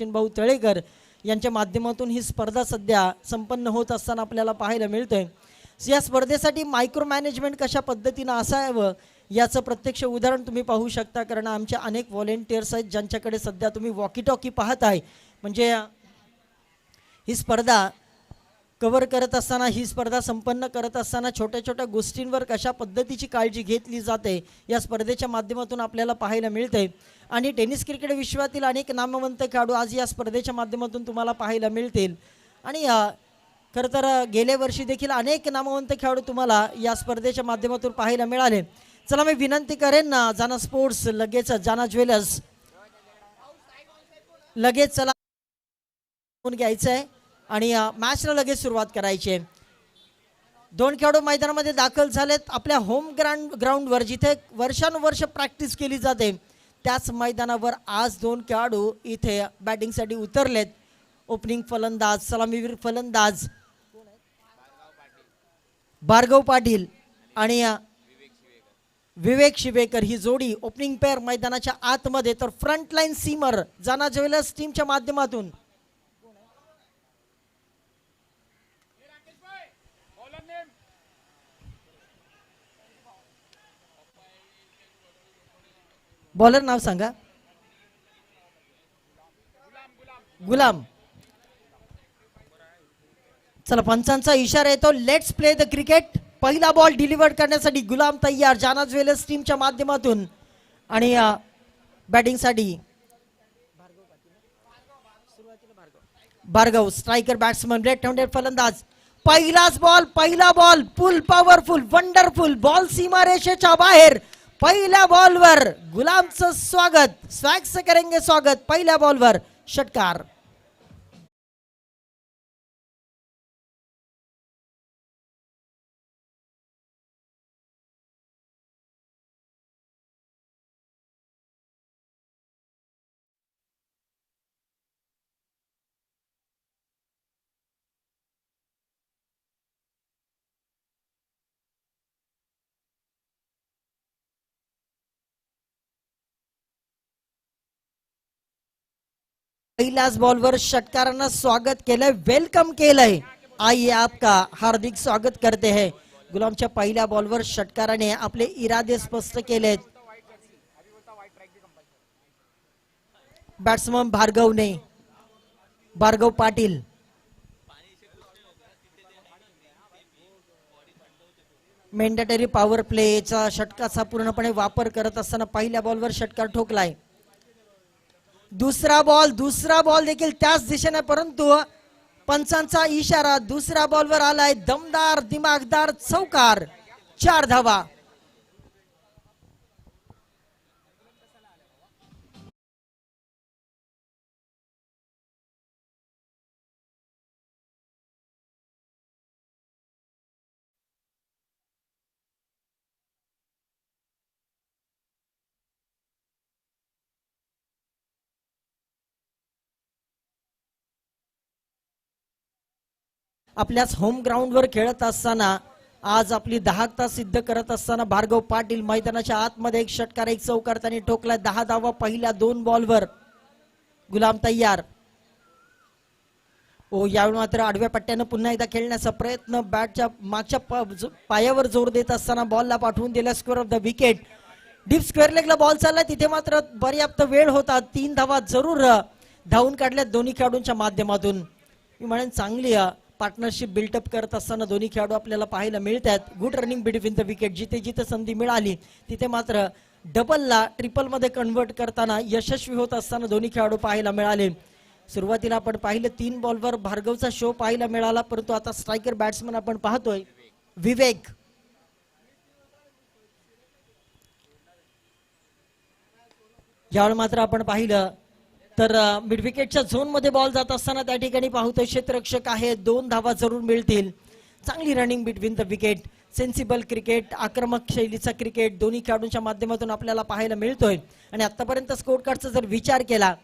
भाऊ तळेकर यांच्या माध्यमातून ही स्पर्धा सध्या संपन्न होत असताना आपल्याला पाहायला मिळतंय। या स्पर्धेसाठी मायक्रो मॅनेजमेंट कशा पद्धतीने असावं याचं प्रत्यक्ष उदाहरण तुम्ही पाहू शकता, कारण आमचे अनेक व्हॉलेंटियर्स आहेत ज्यांच्याकडे सध्या तुम्ही वॉकी टॉकी पाहताय। म्हणजे ही स्पर्धा कव्हर करत असताना, ही स्पर्धा संपन्न करत असताना छोट्या छोट्या गोष्टींवर कशा पद्धतीची काळजी घेतली जाते या स्पर्धेच्या माध्यमातून आपल्याला पाहायला मिळते। आणि टेनिस क्रिकेट विश्वातील अनेक नामवंत खेळाडू आज या स्पर्धेच्या माध्यमातून तुम्हाला पाहायला मिळतील। आणि खरं तर गेल्या वर्षी देखील अनेक नामवंत खेळाडू तुम्हाला या स्पर्धेच्या माध्यमातून पाहायला मिळाले। चला मी विनंती करेन ना, जाना स्पोर्ट्स लगेच जाना ज्वेलर्स लगेच चला घ्यायचं आहे आणि मॅचला लगेच सुरुवात करायची आहे। दोन खेळाडू मैदानामध्ये दाखल झालेत आपल्या होम ग्राउंडवर, जिथे वर्षानुवर्ष प्रॅक्टिस केली जाते त्याच मैदानावर आज दोन खेळाडू इथे बॅटिंगसाठी उतरलेत। ओपनिंग फलंदाज, सलामीवीर फलंदाज भार्गव पाटील आणि विवेक शिवेकर ही जोडी ओपनिंग पेअर मैदानाच्या आतमध्ये, तर फ्रंटलाईन सीमर जाना ज्वेलर्स टीमच्या माध्यमातून बॉलर नाव सांगा। गुलाम। चला पंचांचा इशारा येतो, लेट्स प्ले द क्रिकेट। पहिला बॉल डिलिव्हर करण्यासाठी गुलाम तयार जाना ज्वेलर्स टीमच्या माध्यमातून आणि बॅटिंगसाठी Bhargav striker batsman left handed फलंदाज। पहिला ball full powerful wonderful ball सीमारेषेच्या बाहेर। पहिल्या बॉलवर गुलामचं स्वागत, स्वॅग से करेंगे स्वागत। पहिल्या बॉलवर षटकार। पहिल्याच बॉलवर षटकारांना स्वागत केलंय, वेलकम केलंय। आइए आपका हार्दिक स्वागत करते हैं। गुलामच्या पहिल्या बॉलवर षटकाराने आपले इरादे स्पष्ट केलेत। Batsman Bhargav Patil mandatory power प्लेचा षटकाचा पूर्णपणे वापर करत असताना पहिल्या बॉलवर षटकार ठोकलाय। दुसरा बॉल देखील त्याच दिशेने, परंतु पंचांचा इशारा दुसऱ्या बॉलवर आलाय। दमदार दिमागदार चौकार, 4 धावा। आपल्याच होम ग्राउंडवर खेळत असताना आज आपली दाहकता सिद्ध करत असताना भार्गव पाटील मैदानाच्या आतमध्ये एक षटकार एक चौकार त्यांनी ठोकला। 10 धावा पहिल्या 2 बॉलवर। गुलाम तयार। यावेळी मात्र आडव्या पट्ट्यानं पुन्हा एकदा खेळण्याचा प्रयत्न, बॅटच्या मागच्या पायावर जोर देत असताना बॉलला पाठवून दिला square off the wicket. Deep square लेगला बॉल चालला, तिथे मात्र पर्याप्त वेळ होता। 3 धावा जरूर धावून काढल्यात दोन्ही खेळाडूंच्या माध्यमातून। मी म्हणेन चांगली पार्टनरशिप बिल्टअप करत असताना दोन्ही खेळाडू आपल्याला पाहायला मिळतात। Good running between the wicket, जिथे जिथे संधी मिळाली तिथे मात्र डबलला ट्रिपल मध्ये कन्वर्ट करताना यशस्वी होत असताना दोन्ही खेळाडू पाहायला मिळाले। सुरुवातीला आपण पाहिलं 3 बॉलवर भार्गवचा शो पाहायला मिळाला, परंतु आता स्ट्रायकर बॅट्समन आपण पाहतोय विवेक। यावेळी मात्र आपण पाहिलं तर मिड विकेटच्या झोन मध्ये बॉल जात असताना त्या ठिकाणी पाहतोय क्षेत्ररक्षक आहे। 2 धावा जरूर मिळतील। चांगली running between the wicket, sensible cricket, आक्रमक शैलीचा क्रिकेट दोन्ही खेळाडूंच्या माध्यमातून आपल्याला पाहायला मिळतोय। आणि आतापर्यंत स्कोर कार्डचा जर विचार केला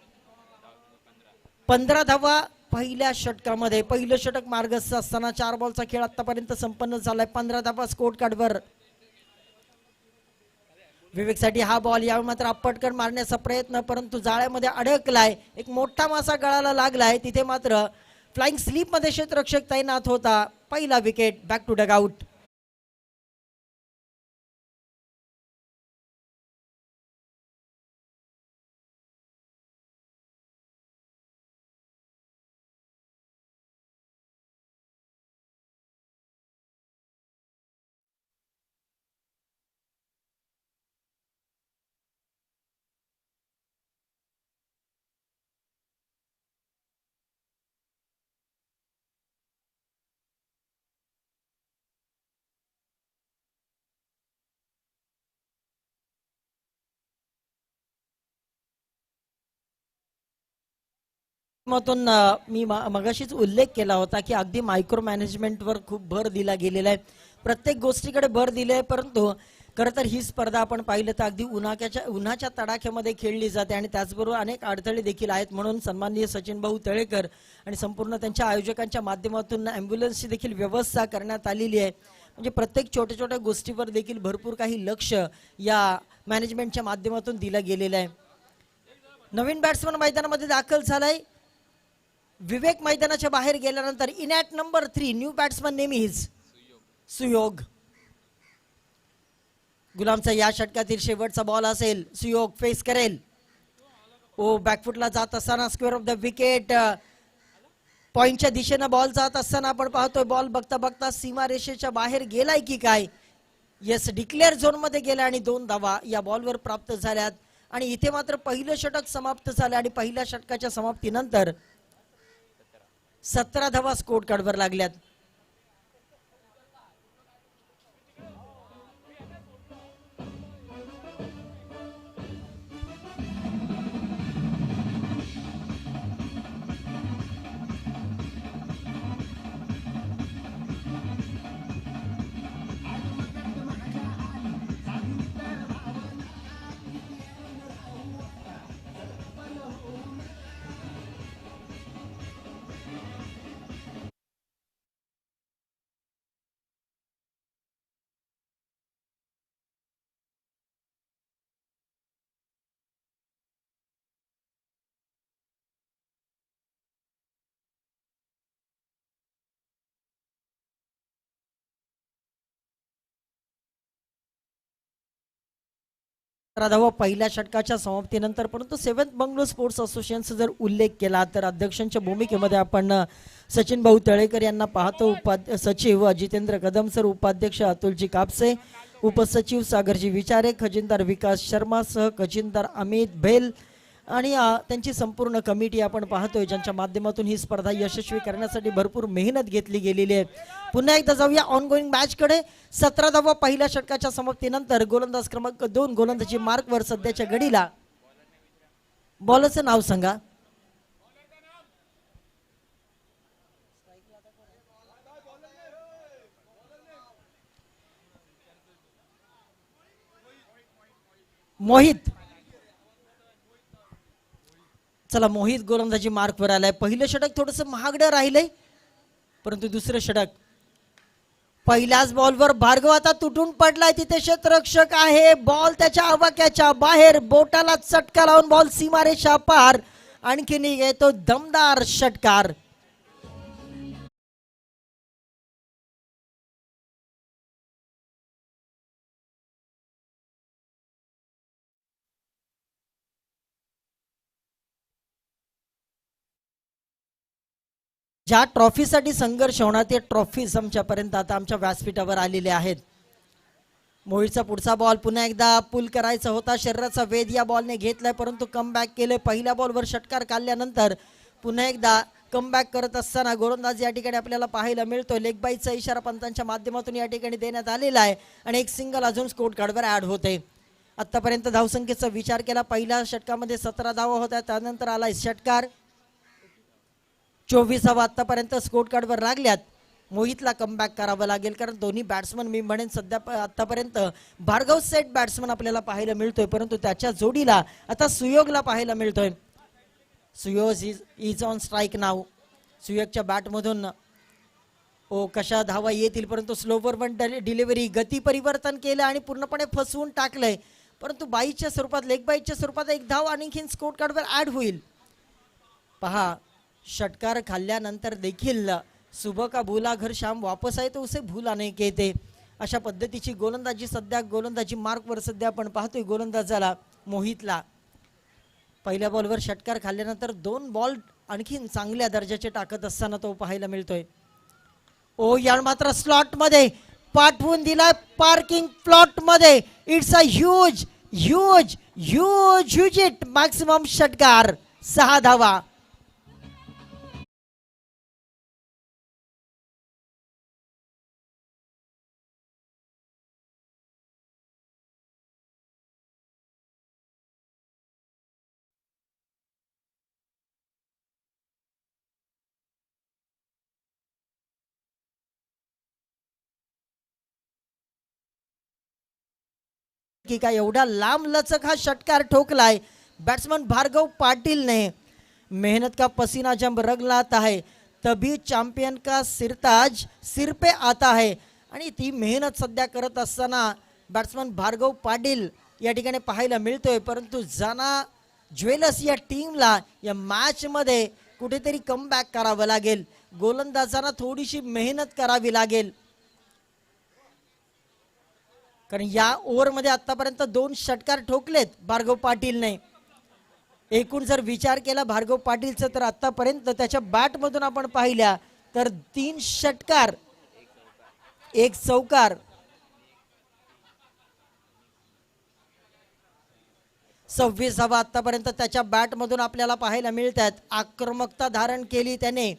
15 धावा पहिल्या षटकामध्ये। पहिलं षटक मार्गस्थ असताना 4 बॉलचा खेळ आतापर्यंत संपन्न झालाय। 15 धावा स्कोर कार्डवर। विवेकसाठी हा बॉल यावेळी मात्र पटकन मारण्याचा प्रयत्न, परंतु जाळ्यामध्ये अडकलाय. एक मोठा मासा गळाला लागलाय. तिथे मात्र फ्लाइंग स्लीप मध्ये क्षेत्ररक्षक तैनात होता. पहिला विकेट. Back to dugout. मधून मी मगाशीच उल्लेख केला होता की अगदी मायक्रो मॅनेजमेंटवर खूप भर दिला गेलेला आहे. प्रत्येक गोष्टीकडे भर दिले आहे, परंतु खरं तर ही स्पर्धा आपण पाहिलं तर अगदी उन्हाच्या तडाख्यामध्ये खेळली जाते आणि त्याचबरोबर अनेक अडथळे देखील आहेत. म्हणून सन्माननीय सचिन भाऊ तळेकर आणि संपूर्ण त्यांच्या आयोजकांच्या माध्यमातून ॲम्ब्युलन्सची देखील व्यवस्था करण्यात आलेली आहे. म्हणजे प्रत्येक छोट्या छोट्या गोष्टीवर देखील भरपूर काही लक्ष या मॅनेजमेंटच्या माध्यमातून दिलं गेलेलं आहे. नवीन बॅट्समन मैदानामध्ये दाखल झालाय. विवेक मैदानाच्या बाहेर गेल्यानंतर in at number 3 new batsman name is Suyog. गुलामचा या षटकातील शेवटचा बॉल असेल. सुयोग फेस करेल. ओ बॅकफुटला जात असताना स्क्वेअर ऑफ द विकेट. पॉइंटच्या दिशेनं बॉल जात असताना आपण पाहतोय बॉल बघता बघता सीमारेषेच्या बाहेर गेलाय की काय. येस, डिक्लेअर झोन मध्ये गेला आणि 2 धावा या बॉलवर प्राप्त झाल्यात. आणि इथे मात्र पहिलं षटक समाप्त झालं आणि पहिल्या षटकाच्या समाप्तीनंतर 17 धावा स्कोर कार्डवर लागल्यात. धावा पहिल्या षटकाच्या समाप्तीनंतर, परंतु 7th बंगलोर स्पोर्ट्स असोसिएशनचा जर उल्लेख केला तर अध्यक्षांच्या भूमिकेमध्ये आपण सचिन भाऊ तळेकर यांना पाहतो. सचिव जितेंद्र कदम सर, उपाध्यक्ष अतुलजी कापसे, उपसचिव सागरजी विचारे, खजिनदार विकास शर्मा सह खजिनदार अमित भेल आणि त्यांची संपूर्ण कमिटी आपण पाहतोय, ज्यांच्या माध्यमातून ही स्पर्धा यशस्वी करण्यासाठी भरपूर मेहनत घेतली गेलेली आहे. पुन्हा एकदा जाऊया ऑनगोईंग मॅच कडे. 17 धावा पहिल्या षटकाच्या समाप्तीनंतर गोलंदाज क्रमांक 2 गोलंदाजी मार्कवर सध्याच्या घडीला. बॉलरचं नाव सांगा. मोहित. चला, मोहित गोलंदाजी मार्कवर आलाय. पहिलं षटक थोडस महागडं राहिलंय, परंतु दुसरं षटक पहिल्याच बॉलवर भार्गव आता तुटून पडलाय. तिथे क्षेत्ररक्षक आहे. बॉल त्याच्या आवाक्याच्या बाहेर, बोटाला चटका लावून बॉल सीमारेषा पार. आणखीन येतो दमदार षटकार. ज्या ट्रॉफीसाठी संघर्ष होणार ते ट्रॉफीज आमच्यापर्यंत आता आमच्या व्यासपीठावर आलेले आहेत. मोहितचा पुढचा बॉल पुन्हा एकदा पुल करायचा होता. शरीराचा वेध या बॉलने घेतलाय, परंतु कमबॅक केले. पहिल्या बॉलवर षटकार काढल्यानंतर पुन्हा एकदा कमबॅक करत असताना गोलंदाज या ठिकाणी आपल्याला पाहायला मिळतो. लेग बाईचा इशारा पंतांच्या माध्यमातून या ठिकाणी देण्यात आलेला आहे आणि एक सिंगल अजून स्कोर कार्डवर ऍड होते. आतापर्यंत धावसंख्येचा विचार केला, पहिल्या षटकामध्ये 17 धावा होत्या. त्यानंतर आलाय षटकार 24 धावा आतापर्यंत स्कोर कार्डवर लागल्यात. मोहितला कमबॅक करावं लागेल, कारण दोन्ही बॅट्समन मी म्हणेन सध्या आतापर्यंत भार्गव सेट बॅट्समन आपल्याला पाहायला मिळतोय, परंतु त्याच्या जोडीला आता सुयोगला पाहायला मिळतोय. सुयोग इज ऑन स्ट्राईक नाव. सुयोगच्या बॅटमधून कशा धावा येतील, परंतु स्लोवर वन डिलिव्हरी, गती परिवर्तन केलं आणि पूर्णपणे फसवून टाकलंय. परंतु बाईच्या स्वरूपात लेग बाईच्या स्वरूपात एक धाव आणखीन स्कोर कार्डवर ऍड होईल. पहा षटकार खाल्ल्यानंतर देखील सुबह का भूला घर शाम वापस आहे तो उसे भूला नाही कहते. अशा पद्धतीची गोलंदाजी सध्या गोलंदाजी मार्कवर सध्या आपण पाहतोय गोलंदाजाला मोहितला. पहिल्या बॉलवर षटकार खाल्ल्यानंतर 2 बॉल आणखीन चांगल्या दर्जाचे टाकत असताना तो पाहायला मिळतोय. ओ यार मात्र स्लॉट मध्ये पाठवून दिला पार्किंग प्लॉट मध्ये. It's a huge huge huge huge it maximum षटकार 6 धावा. की काय एवढा लांब लचक हा षटकार ठोकलाय बॅट्समन भार्गव पाटिल ने. मेहनत का पसीना जब रग लाता है तभी चॅम्पियन का सिरताज सिर पे आता है. आणि ती मेहनत सध्या करत असताना बॅट्समन भार्गव पाटील या ठिकाणी पाहायला मिळतोय. परंतु जाना ज्वेलर्स या टीमला या मॅच मध्ये कुठेतरी कमबॅक करावं लागेल. गोलंदाजांना थोडीशी मेहनत करावी लागेल, कारण या ओव्हरमध्ये आतापर्यंत 2 षटकार ठोकलेत भार्गव पाटीलने. एकूण जर विचार केला भार्गव पाटीलचा तर आतापर्यंत त्याच्या बॅट मधून आपण पाहिल्या तर 3 षटकार 1 चौकार 26 धावा आतापर्यंत त्याच्या बॅट मधून आपल्याला पाहायला मिळतात. आक्रमकता धारण केली त्याने.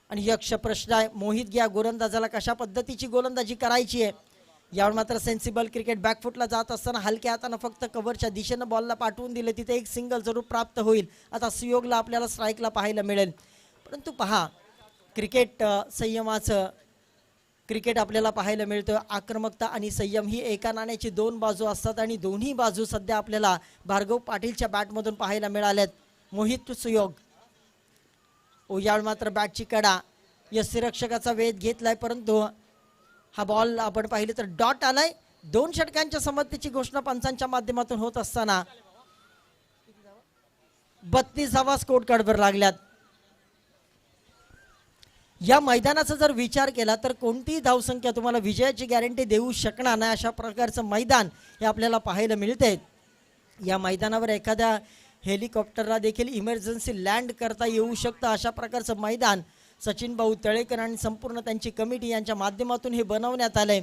आणि यक्ष प्रश्न आहे मोहित घ्या गोलंदाजाला कशा पद्धतीची गोलंदाजी करायची आहे. यावर मात्र सेन्सिबल क्रिकेट बॅकफुटला जात असताना हलक्या हाताने फक्त कव्हरच्या दिशेने बॉलला पाठवून दिले, तिथे एक सिंगल जरूर प्राप्त होईल. आता सुयोगला आपल्याला स्ट्राईकला पाहायला मिळेल. परंतु पहा क्रिकेट संयमाचं क्रिकेट आपल्याला पाहायला मिळतं. आक्रमकता आणि संयम ही एका नाण्याची 2 बाजू असतात आणि दोन्ही बाजू सध्या आपल्याला भार्गव पाटीलच्या बॅटमधून पाहायला मिळाल्यात. मोहित सुयोग यावेळी मात्र बॅटची कडा यष्टिरक्षकाचा वेध घेतलाय, परंतु हा बॉल आपण पाहिले तर डॉट आलाय. 2 षटकांच्या समतेची घोषणा पंचांच्या माध्यमातून होत असताना 32 धावा स्कोर कार्डवर लागल्यात. या मैदानाचा जर विचार केला तर कोणतीही धावसंख्या तुम्हाला विजयाची गॅरंटी देऊ शकणार नाही अशा प्रकारचं मैदान हे आपल्याला पाहायला मिळते. या मैदानावर एखाद्या हेलिकॉप्टरला देखील इमर्जन्सी लँड करता येऊ शकतं अशा प्रकारचं मैदान सचिन भाऊ तळेकर आणि संपूर्ण त्यांची कमिटी यांच्या माध्यमातून हे बनवण्यात आलंय.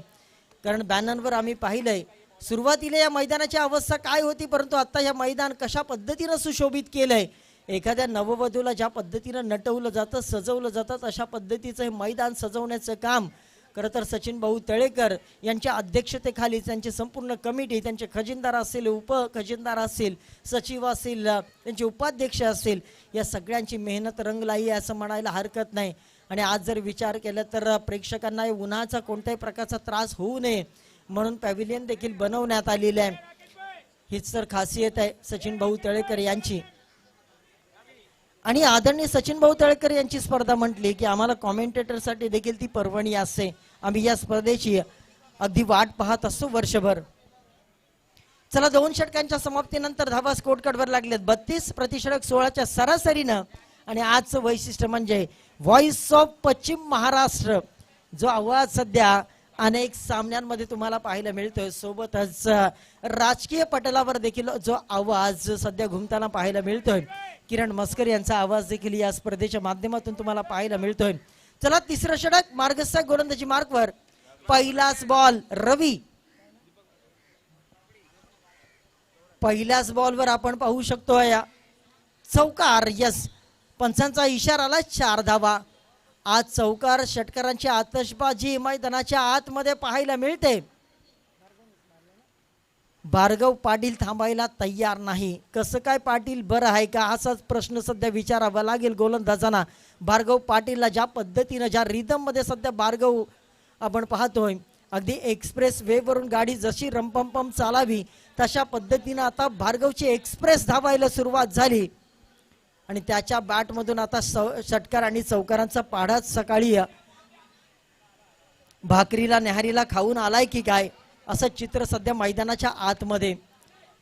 कारण बॅनरवर आम्ही पाहिलंय सुरुवातीला या मैदानाची अवस्था काय होती, परंतु आता या मैदान कशा पद्धतीनं सुशोभित केलंय. एखाद्या नववधूला ज्या पद्धतीनं नटवलं जातं सजवलं जातं अशा पद्धतीचं हे मैदान सजवण्याचं काम खरं तर सचिन भाऊ तळेकर यांच्या अध्यक्षतेखाली त्यांची संपूर्ण कमिटी, त्यांचे खजिनदार असतील, उप खजिनदार असतील, सचिव असतील, त्यांचे उपाध्यक्ष असतील, या सगळ्यांची मेहनत रंगलाई असं म्हणायला हरकत नाही. आणि आज जर विचार केला तर प्रेक्षकांना उन्हाचा कोणत्याही प्रकारचा त्रास होऊ नये म्हणून पॅव्हिलियन देखील बनवण्यात आलेले आहे. हीच तर खासियत आहे सचिन भाऊ तळेकर यांची. आणि आदरणीय सचिन भाऊ तळेकर यांची स्पर्धा म्हटली की आम्हाला कॉमेंटेटरसाठी देखील ती पर्वणी असते. आम्ही या स्पर्धेची अगदी वाट पाहत असतो वर्षभर. चला 2 षटकांच्या समाप्तीनंतर धावा स्कोर कार्डवर लागलेत 32 प्रतिषटक 16च्या सरासरीनं. आणि आजचं वैशिष्ट्य म्हणजे व्हॉइस ऑफ पश्चिम महाराष्ट्र जो आवाज सध्या अनेक सामन्यांमध्ये तुम्हाला पाहायला मिळतोय, सोबतच राजकीय पटलावर देखील जो आवाज सध्या घुमताना पाहायला मिळतोय, किरण मस्कर यांचा आवाज देखील या स्पर्धेच्या माध्यमातून तुम्हाला पाहायला मिळतोय. चला 3रं षटक मार्गस्थ गोलंदाजी मार्कवर. पहिलाच बॉल रवी, पहिल्याच बॉलवर आपण पाहू शकतोय चौकार. यस, पंचांचा इशारा आला 4 धावा. आज चौकार षटकारांची आतषबाजी मैदानाच्या आतमध्ये पाहायला मिळते. भार्गव पाटील थांबायला तयार नाही. कसं काय पाटील बरं आहे का असाच प्रश्न सध्या विचारावा लागेल गोलंदाजांना. भार्गव पाटीलला ज्या पद्धतीनं ज्या रिदम मध्ये सध्या भार्गव आपण पाहतोय, अगदी एक्सप्रेस वे वरून गाडी जशी रंपंपम चालावी तशा पद्धतीनं आता भार्गवची एक्सप्रेस धावायला सुरुवात झाली. आणि त्याच्या बॅटमधून आता षटकार आणि चौकारांचा पाढाच सकाळी भाकरीला न्याहारीला खाऊन आलाय की काय असं चित्र सध्या मैदानाच्या आतमध्ये.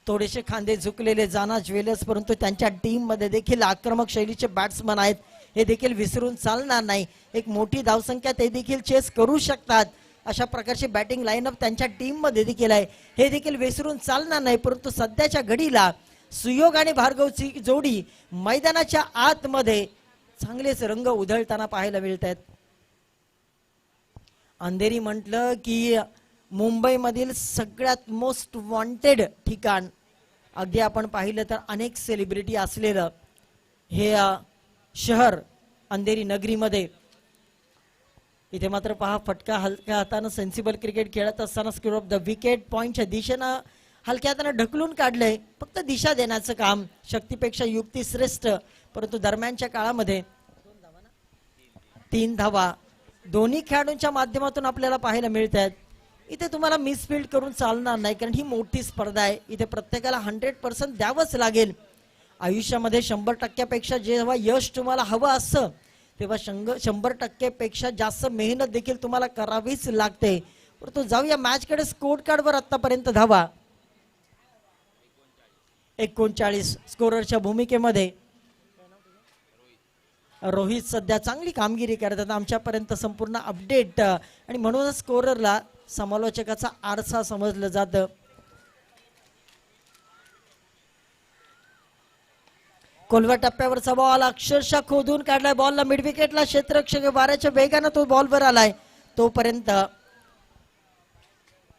थोडेसे खांदे झुकलेले जाना ज्वेलर्स, परंतु त्यांच्या टीम मध्ये देखील आक्रमक शैलीचे बॅट्समन आहेत, हे देखील विसरून चालणार नाही. एक मोठी धावसंख्या ते देखील चेस करू शकतात, अशा प्रकारची बॅटिंग लाईनअप त्यांच्या टीम मध्ये देखील आहे, हे देखील विसरून चालणार नाही. परंतु सध्याच्या घडीला सुयोग आणि भार्गवची जोडी मैदानाच्या आतमध्ये चांगलेच रंग उधळताना पाहायला मिळत आहेत. अंधेरी म्हटलं की मुंबईमधील सगळ्यात मोस्ट वॉन्टेड ठिकाण, अगदी आपण पाहिलं तर अनेक सेलिब्रिटी असलेलं हे शहर अंधेरी नगरीमध्ये. इथे मात्र पहा, फटका हलक्या हातानं सेन्सिबल क्रिकेट खेळत असताना स्क्वेअर ऑफ द विकेट पॉइंटच्या दिशेनं हलक्या हातानं ढकलून काढलंय. फक्त दिशा देण्याचं काम, शक्तीपेक्षा युक्ती श्रेष्ठ. परंतु दरम्यानच्या काळामध्ये 3 धावा दोन्ही खेळाडूंच्या माध्यमातून आपल्याला पाहायला मिळत आहेत. इथे तुम्हाला मिसफिल्ड करून चालणार नाही, कारण ही मोठी स्पर्धा आहे. इथे प्रत्येकाला 100% द्यावंच लागेल. आयुष्यामध्ये 100%पेक्षा जेव्हा यश तुम्हाला हवं असतं, तेव्हा 100%पेक्षा जास्त मेहनत देखील तुम्हाला करावीच लागते. परंतु जाऊया मॅचकडे. स्कोर कार्डवर आतापर्यंत धावा 39. स्कोररच्या भूमिकेमध्ये रोहित सध्या चांगली कामगिरी करतात. आमच्यापर्यंत संपूर्ण अपडेट, आणि म्हणूनच स्कोररला समालोचकाचा आरसा समजलं जातं. कोलवा टप्प्यावरचा बॉल अक्षरशः खोदून काढलाय. बॉलला मिड विकेटला क्षेत्ररक्षक वाऱ्याच्या वेगानं तो बॉलवर आलाय. तोपर्यंत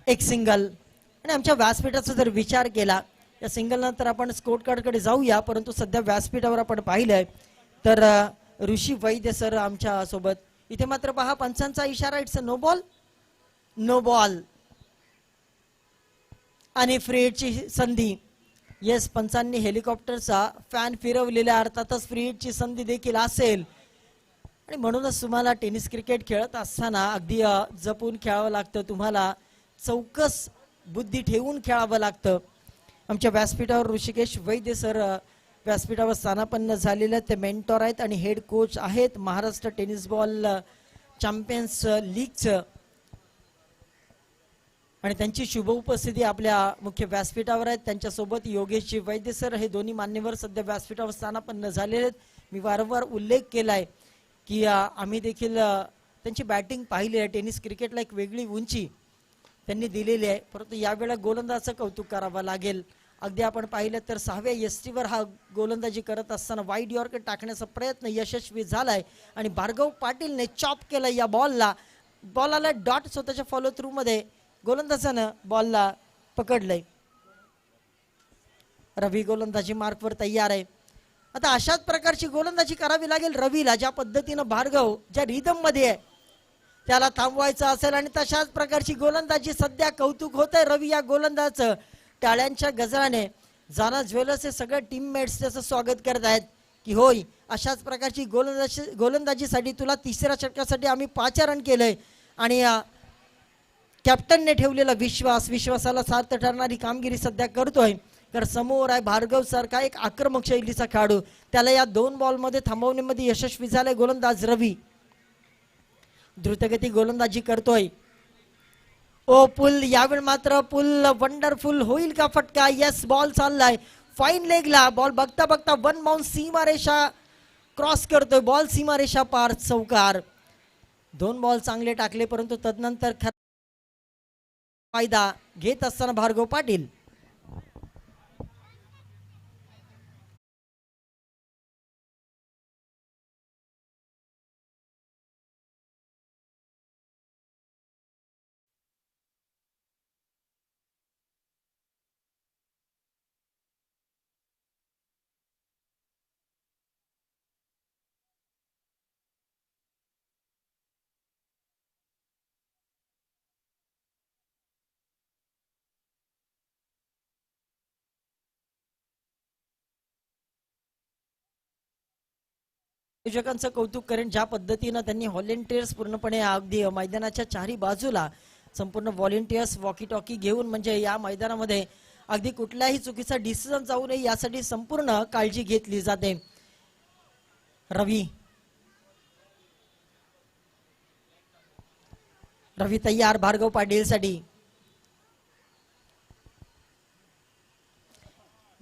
एक सिंगल. आणि आमच्या व्यासपीठाचा जर विचार केला, या सिंगल नंतर आपण स्कोर कार्डकडे जाऊया. परंतु सध्या व्यासपीठावर आपण पाहिलंय तर ऋषी वैद्य सर आमच्या सोबत. इथे मात्र पहा, पंचांचा इशारा, it's no ball, no ball. आणि फ्री हिटची संधी. येस, पंचांनी हेलिकॉप्टरचा फॅन फिरवलेल्या, अर्थातच फ्री हिटची संधी देखील असेल. आणि म्हणूनच तुम्हाला टेनिस क्रिकेट खेळत असताना अगदी जपून खेळावं लागतं. तुम्हाला चौकस बुद्धी ठेवून खेळावं लागतं. आमच्या व्यासपीठावर ऋषिकेश वैद्य सर व्यासपीठावर स्थानापन्न झालेले ते मेंटॉर आहेत आणि हेड कोच आहेत महाराष्ट्र टेनिस बॉल चॅम्पियन्स लीगचं. आणि त्यांची शुभ उपस्थिती आपल्या मुख्य व्यासपीठावर आहेत. त्यांच्यासोबत योगेशजी वैद्य सर, हे दोन्ही मान्यवर सध्या व्यासपीठावर स्थानापन्न झालेले आहेत. मी वारंवार उल्लेख केलाय की आम्ही देखील त्यांची बॅटिंग पाहिली आहे. टेनिस क्रिकेटला एक वेगळी उंची त्यांनी दिलेली आहे. परंतु यावेळेला गोलंदाजाचं कौतुक करावं लागेल. अगदी आपण पाहिलं तर 6व्या यष्टीवर हा गोलंदाजी करत असताना वाईड यॉर्कर टाकण्याचा प्रयत्न यशस्वी झालाय. आणि भार्गव पाटीलने चॉप केलं या बॉलला. बॉलला डॉट स्वतःच्या फॉलो थ्रू मध्ये गोलंदाजानं बॉलला पकडलंय. रवी गोलंदाजी मार्कवर तयार आहे. आता अशाच प्रकारची गोलंदाजी करावी लागेल रवीला. ज्या पद्धतीनं भार्गव ज्या रिदम मध्ये आहे त्याला थांबवायचं असेल, आणि तशाच प्रकारची गोलंदाजी सध्या कौतुक होत आहे रवी या गोलंदाजाचं. टाळ्यांच्या गजराने जाना ज्वेलर्स हे सगळे टीममेट्स त्याचं स्वागत करत आहेत की होय, अशाच प्रकारची गोलंदाजीसाठी तुला तिसऱ्या षटकासाठी आम्ही 5 रन केलंय. आणि कॅप्टनने ठेवलेला विश्वासाला सार्थ ठरणारी कामगिरी सध्या करतोय. तर समोर आहे भार्गव सारखा एक आक्रमक शैलीचा खेळाडू. त्याला या 2 बॉलमध्ये थांबवण्यामध्ये यशस्वी झालाय गोलंदाज रवी. द्रुतगती गोलंदाजी करतोय. ओ पुल, यावेळी मात्र पुल वंडरफुल होईल का फटका? यस, बॉल चाललाय फाईन लेगला. बॉल बघता बघता 1 बाउंस सीमारेषा क्रॉस करतोय. बॉल सीमारेषा पार, चौकार. 2 बॉल चांगले टाकले, परंतु तदनंतर फायदा घेत असताना भार्गव पाटील. आयोजकांचं कौतुक करेन ज्या पद्धतीनं त्यांनी व्हॉलेंटियर्स पूर्णपणे अगदी मैदानाच्या चारी बाजूला संपूर्ण व्हॉलेंटियर्स वॉकी टॉकी घेऊन, म्हणजे या मैदानामध्ये अगदी कुठल्याही चुकीचा डिसिजन जाऊ नये यासाठी संपूर्ण काळजी घेतली जाते. रवी तयार भार्गव पाटील साठी.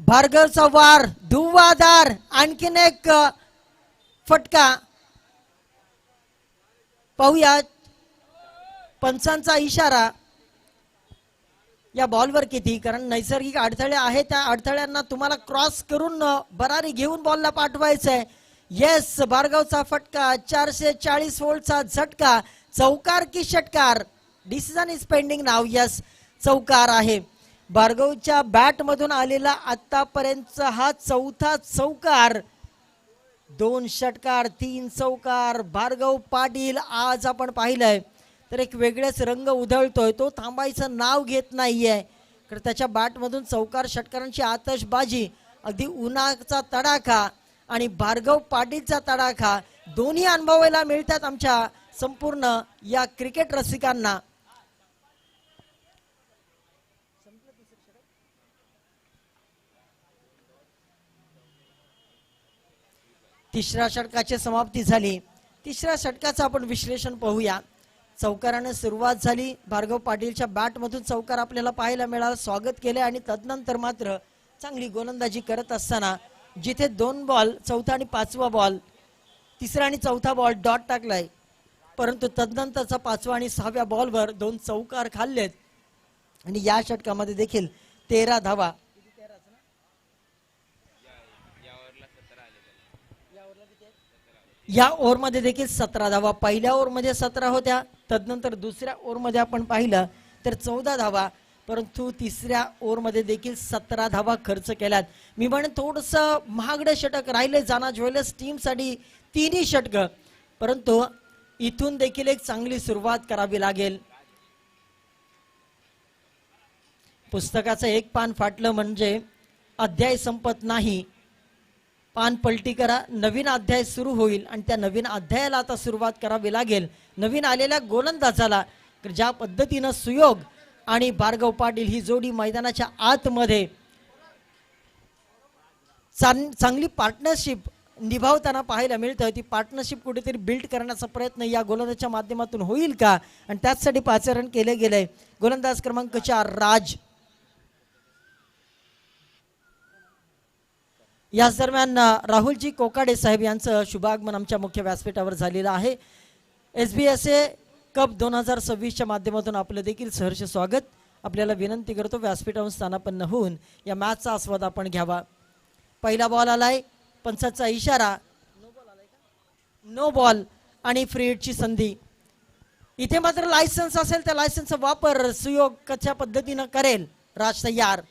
भार्गवचा वार धुव्वाधार, आणखीन एक फटका पाहूया. पंचांचा इशारा या बॉलवर किती, कारण नैसर्गिक अडथळे आहेत, त्या अडथळ्यांना तुम्हाला क्रॉस करून बरारी घेऊन बॉलला पाठवायचं आहे. येस, भार्गवचा फटका 440 वोल्टचा झटका, चौकार की षटकार, decision is pending now. Yes, चौकार आहे. भार्गवच्या बॅट मधून आलेला आतापर्यंतचा हा चौथा चौकार. 2 षटकार 3 चौकार. भार्गव पाटील आज आपण पाहिलंय तर एक वेगळेच रंग उधळतोय. तो थांबायचं नाव घेत नाहीये, तर त्याच्या बॅटमधून चौकार षटकारांची आतषबाजी, अगदी उन्हाचा तडाखा आणि भार्गव पाटीलचा तडाखा दोन्ही अनुभवायला मिळतात आमच्या संपूर्ण या क्रिकेट रसिकांना. तिसऱ्या षटकाची समाप्ती झाली. तिसऱ्या षटकाचं आपण विश्लेषण पाहूया. चौकाराने सुरुवात झाली. भार्गव पाटीलच्या बॅटमधून चौकार आपल्याला पाहायला मिळाला, स्वागत केले आणि तदनंतर मात्र चांगली गोलंदाजी करत असताना जिथे 2 बॉल, चौथा आणि 5वा बॉल, तिसरा आणि चौथा बॉल डॉट टाकलाय, परंतु तदनंतरचा 5व्या आणि 6व्या बॉलवर 2 चौकार खाल्लेत आणि या षटकामध्ये देखील 13 धावा. या ओव्हरमध्ये देखील 17 धावा. पहिल्या ओव्हरमध्ये 17 होत्या, तदनंतर दुसऱ्या ओव्हरमध्ये आपण पाहिलं तर 14 धावा, परंतु तिसऱ्या ओव्हरमध्ये देखील 17 धावा खर्च केल्यात. मी म्हणेन थोडंसं महागडे षटक राहिले जाना ज्वेलर्स टीमसाठी, 3ही षटकं, परंतु इथून देखील एक चांगली सुरुवात करावी लागेल. पुस्तकाचं एक पान फाटलं म्हणजे अध्याय संपत नाही. पान पलटी करा, नवीन अध्याय सुरू होईल आणि त्या नवीन अध्यायाला आता सुरुवात करावी लागेल. नवीन आलेल्या गोलंदाजाला ज्या पद्धतीनं सुयोग आणि भार्गव पाटील ही जोडी मैदानाच्या आतमध्ये चांगली पार्टनरशिप निभावताना पाहायला मिळतं, ती पार्टनरशिप कुठेतरी बिल्ड करण्याचा प्रयत्न या गोलंदाजाच्या माध्यमातून होईल का, आणि त्याचसाठी 5 रन केले गेले. गोलंदाज क्रमांक 4 राज. याच दरम्यान राहुलजी कोकाडे साहेब यांचं शुभागमन आमच्या मुख्य व्यासपीठावर झालेलं आहे. SBSA कप 2026च्या माध्यमातून आपलं देखील सहर्ष स्वागत. आपल्याला विनंती करतो व्यासपीठावर स्थानापन्न होऊन या मॅचचा आस्वाद आपण घ्यावा. पहिला बॉल आलाय, पंचाचा इशारा, नो बॉल आणि फ्री हिटची संधी. इथे मात्र लायसन्स असेल त्या लायसन्सचा वापर सुयोग कशा पद्धतीनं करेल. राज तयार.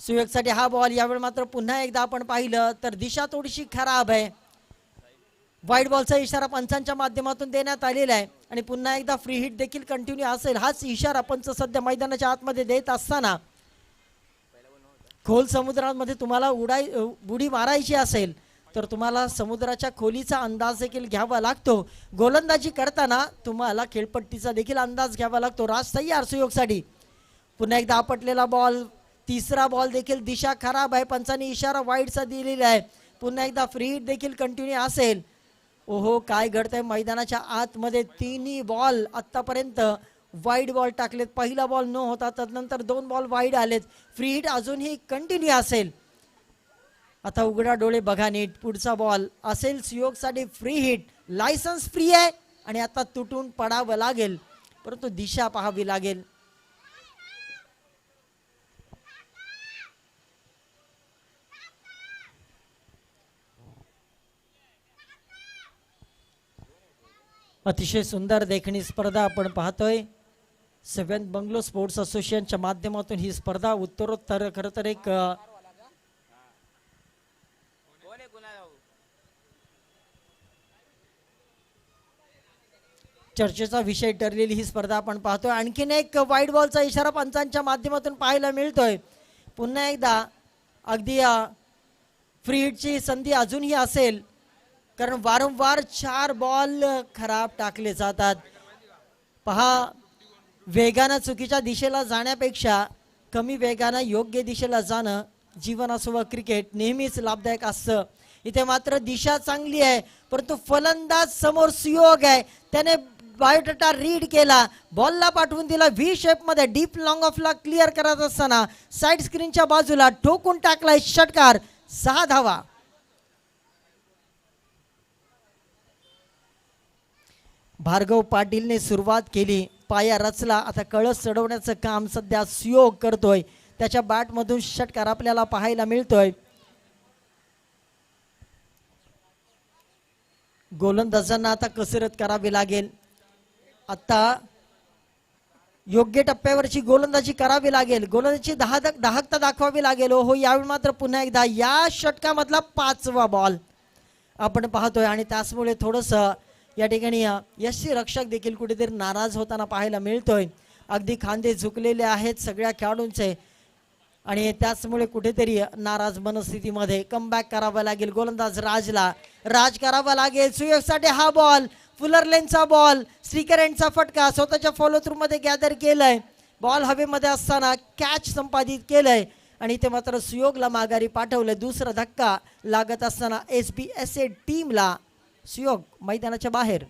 सुयोगसाठी हा बॉल. यावेळी मात्र पुन्हा एकदा आपण पाहिलं तर दिशा थोडीशी खराब आहे. वाईड बॉलचा इशारा पंचांच्या माध्यमातून देण्यात आलेला आहे आणि पुन्हा एकदा फ्री हिट देखील कंटिन्यू असेल. हाच इशारा पंच सध्या मैदानाच्या आतमध्ये देत असताना खोल समुद्रामध्ये तुम्हाला बुडी मारायची असेल तर तुम्हाला समुद्राच्या खोलीचा अंदाज देखील घ्यावा लागतो. गोलंदाजी करताना तुम्हाला खेळपट्टीचा देखील अंदाज घ्यावा लागतो. राज तयार सुयोगसाठी. पुन्हा एकदा आपटलेला बॉल. तिसरा बॉल देखील दिशा खराब आहे. पंचांनी इशारा वाईडचा दिलेला आहे. पुन्हा एकदा फ्री हिट देखील कंटिन्यू असेल. ओहो, काय घडतंय मैदानाच्या आतमध्ये. 3ही बॉल आतापर्यंत वाईड बॉल टाकलेत. पहिला बॉल नो होता, तदनंतर 2 बॉल वाईड आलेत. फ्री हिट अजूनही कंटिन्यू असेल. आता उघडा डोळे बघा नीट. पुढचा बॉल असेल सुयोगसाठी फ्री हिट. लायसन्स फ्री आहे आणि आता तुटून पडावं लागेल, परंतु दिशा पाहावी लागेल. अतिशय सुंदर देखणी स्पर्धा आपण पाहतोय. 7th बंगलो स्पोर्ट्स असोसिएशनच्या माध्यमातून ही स्पर्धा उत्तरोत्तर खरं तर एक चर्चेचा विषय ठरलेली ही स्पर्धा आपण पाहतोय. आणखीन एक वाईड बॉलचा इशारा पंचांच्या माध्यमातून पाहायला मिळतोय. पुन्हा एकदा अगदी फ्री हिटची संधी अजूनही असेल, कारण वारंवार 4 बॉल खराब टाकले जातात. पहा, वेगानं चुकीच्या दिशेला जाण्यापेक्षा कमी वेगानं योग्य दिशेला जाणं जीवन असो व क्रिकेट नेहमीच लाभदायक असतं. इथे मात्र दिशा चांगली आहे, परंतु फलंदाज समोर सुयोग आहे. त्याने बायोडाटा रीड केला, बॉलला पाठवून दिला व्ही शेप मध्ये, डीप लॉंग ऑफला क्लिअर करत असताना साइड स्क्रीनच्या बाजूला ठोकून टाकलाय षटकार, 6 धावा. भार्गव पाटीलने सुरुवात केली, पाया रचला, आता कळस चढवण्याचं काम सध्या सुयोग करतोय. त्याच्या बॅटमधून षटकार आपल्याला पाहायला मिळतोय. गोलंदाजांना आता कसरत करावी लागेल, आता योग्य टप्प्यावरची गोलंदाजी करावी लागेल, गोलंदाजी दाहकता दाखवावी लागेल. हो, यावेळी मात्र पुन्हा एकदा या षटकामधला 5वा बॉल आपण पाहतोय आणि त्याचमुळे थोडस या ठिकाणी यशस्वी रक्षक देखील कुठेतरी नाराज होताना पाहायला मिळतोय. अगदी खांदे झुकलेले आहेत सगळ्या खेळाडूंचे आणि त्याचमुळे कुठेतरी नाराज मनस्थितीमध्ये कमबॅक करावा लागेल. गोलंदाज राज करावा लागेल. सुयोगसाठी हा बॉल, फुलर लेनचा बॉल, स्ट्रिकर एंडचा फटका स्वतःच्या फॉलो थ्रू मध्ये गॅदर केलाय. बॉल हवेमध्ये असताना कॅच संपादित केलंय आणि ते मात्र सुयोगला माघारी पाठवलं. दुसरा धक्का लागत असताना SBSA टीमला सुयोग मैदानाच्या बाहेर.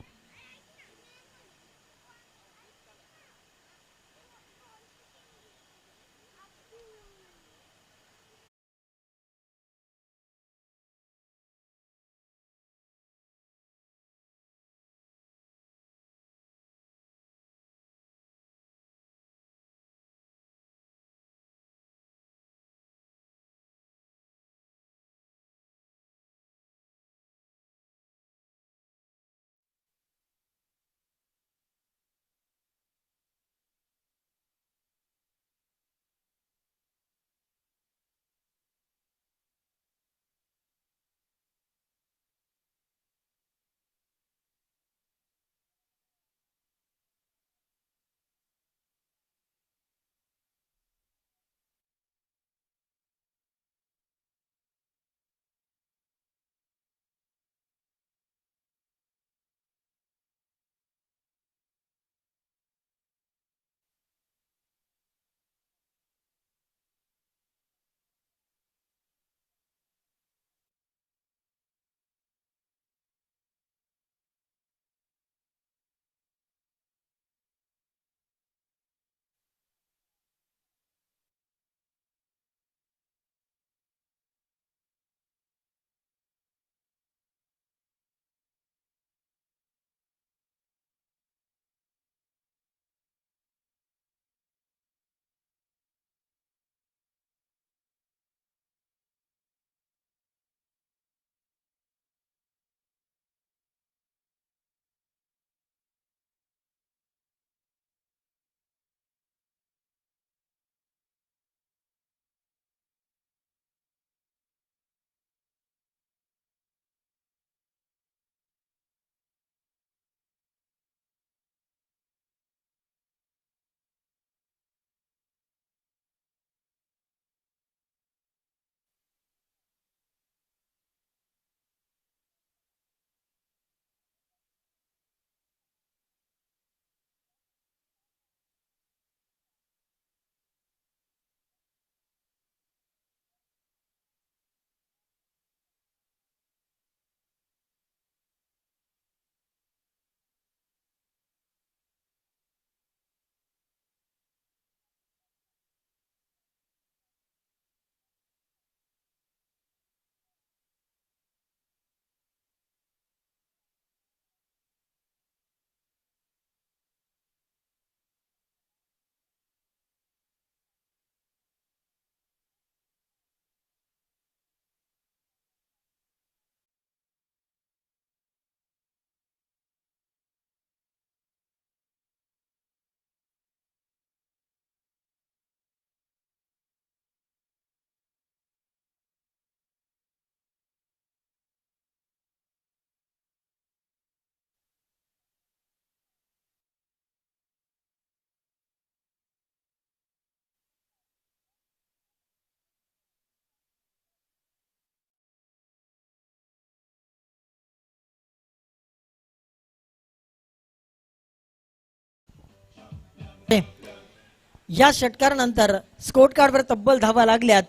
या षटकारानंतर स्कोर कार्डवर तब्बल धावा लागल्यात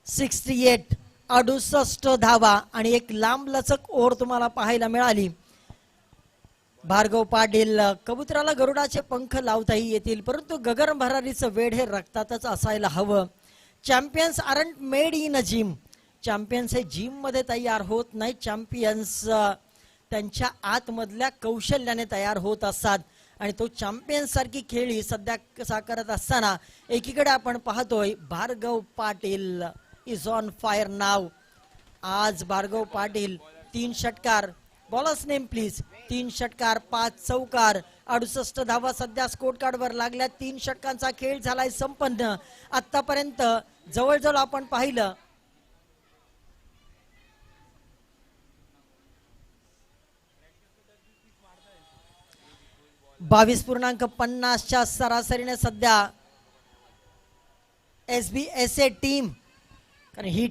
68, 68 धावा आणि एक लांब लचक ओव्हर तुम्हाला पाहायला मिळाली. भार्गव पाटील, कबुतराला गरुडाचे पंख लावताही येतील, परंतु गगन भरारीचं वेड हे रक्तातच असायला हवं. Champions aren't made in a gym. Champions हे जिम मध्ये तयार होत नाही. चॅम्पियन्स त्यांच्या आतमधल्या कौशल्याने तयार होत असतात. आणि तो चॅम्पियन्स सारखी खेळी सध्या साकारत असताना एकीकडे आपण पाहतोय Bhargav Patil is on fire नाव. आज भार्गव पाटील 3 षटकार, बॉलर्स नेम प्लीज, 3 षटकार 5 चौकार 68 धावा सध्या स्कोर कार्डवर लागल्या. 3 षटकांचा खेळ झालाय संपन्न. आतापर्यंत जवळजवळ आपण पाहिलं 22.50च्या सरासरीने सध्या SBSA टीम, कारण ही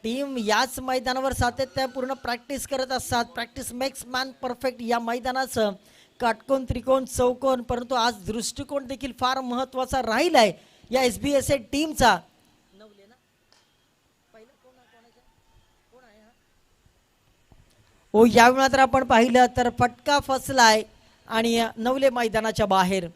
टीम याच मैदानावर सातत्यपूर्ण प्रॅक्टिस करत असतात. प्रॅक्टिस मेक्स मॅन परफेक्ट या मैदानाचं काटकोन त्रिकोण चौकोन, परंतु आज दृष्टिकोन देखील फार महत्वाचा राहिलाय या SBSA टीमचा. हो, यावेळी मात्र आपण पाहिलं तर फटका फसलाय आणि नवले मैदानाच्या बाहेर.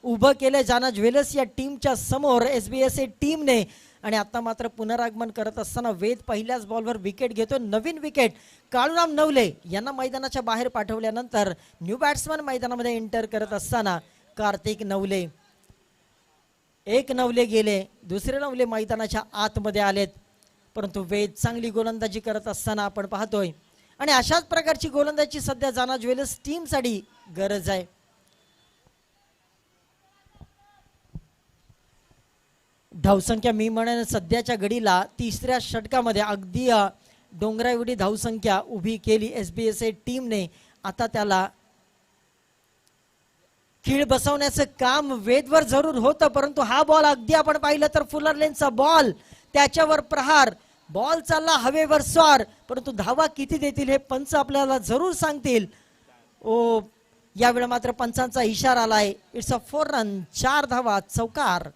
उभं केलं जाना ज्वेलर्स या टीमच्या समोर SBSA टीमने. आणि आता मात्र पुनरागमन करत असताना वेद पहिल्याच बॉलवर विकेट घेतो. नवीन विकेट काळूराम नवले यांना मैदानाच्या बाहेर पाठवल्यानंतर न्यू बॅट्समन मैदानामध्ये एंटर करत असताना कार्तिक नवले, एक नवले गेले, दुसरे नवले मैदानाच्या आतमध्ये आलेत. परंतु वेद चांगली गोलंदाजी करत असताना आपण पाहतोय. आणि अशाच प्रकारची गोलंदाजी सध्या जाना ज्वेलर्स टीमसाठी गरज आहे. धावसंख्या मी म्हणेन सध्याच्या घडीला तिसऱ्या षटकामध्ये अगदी डोंगराएवढी धावसंख्या उभी केली SBSA टीमने. आता त्याला खीळ बसवण्याचं काम वेदवर जरूर होतं, परंतु हा बॉल अगदी आपण पाहिलं तर फुलर लेनचा बॉल, त्याच्यावर प्रहार, बॉल चालला हवेवर स्वार, परंतु धावा किती देतील हे पंच आपल्याला जरूर सांगतील. ओ, यावेळी मात्र पंचांचा इशारा आलाय. इट्स अ 4 रन, 4 धावा चौकार.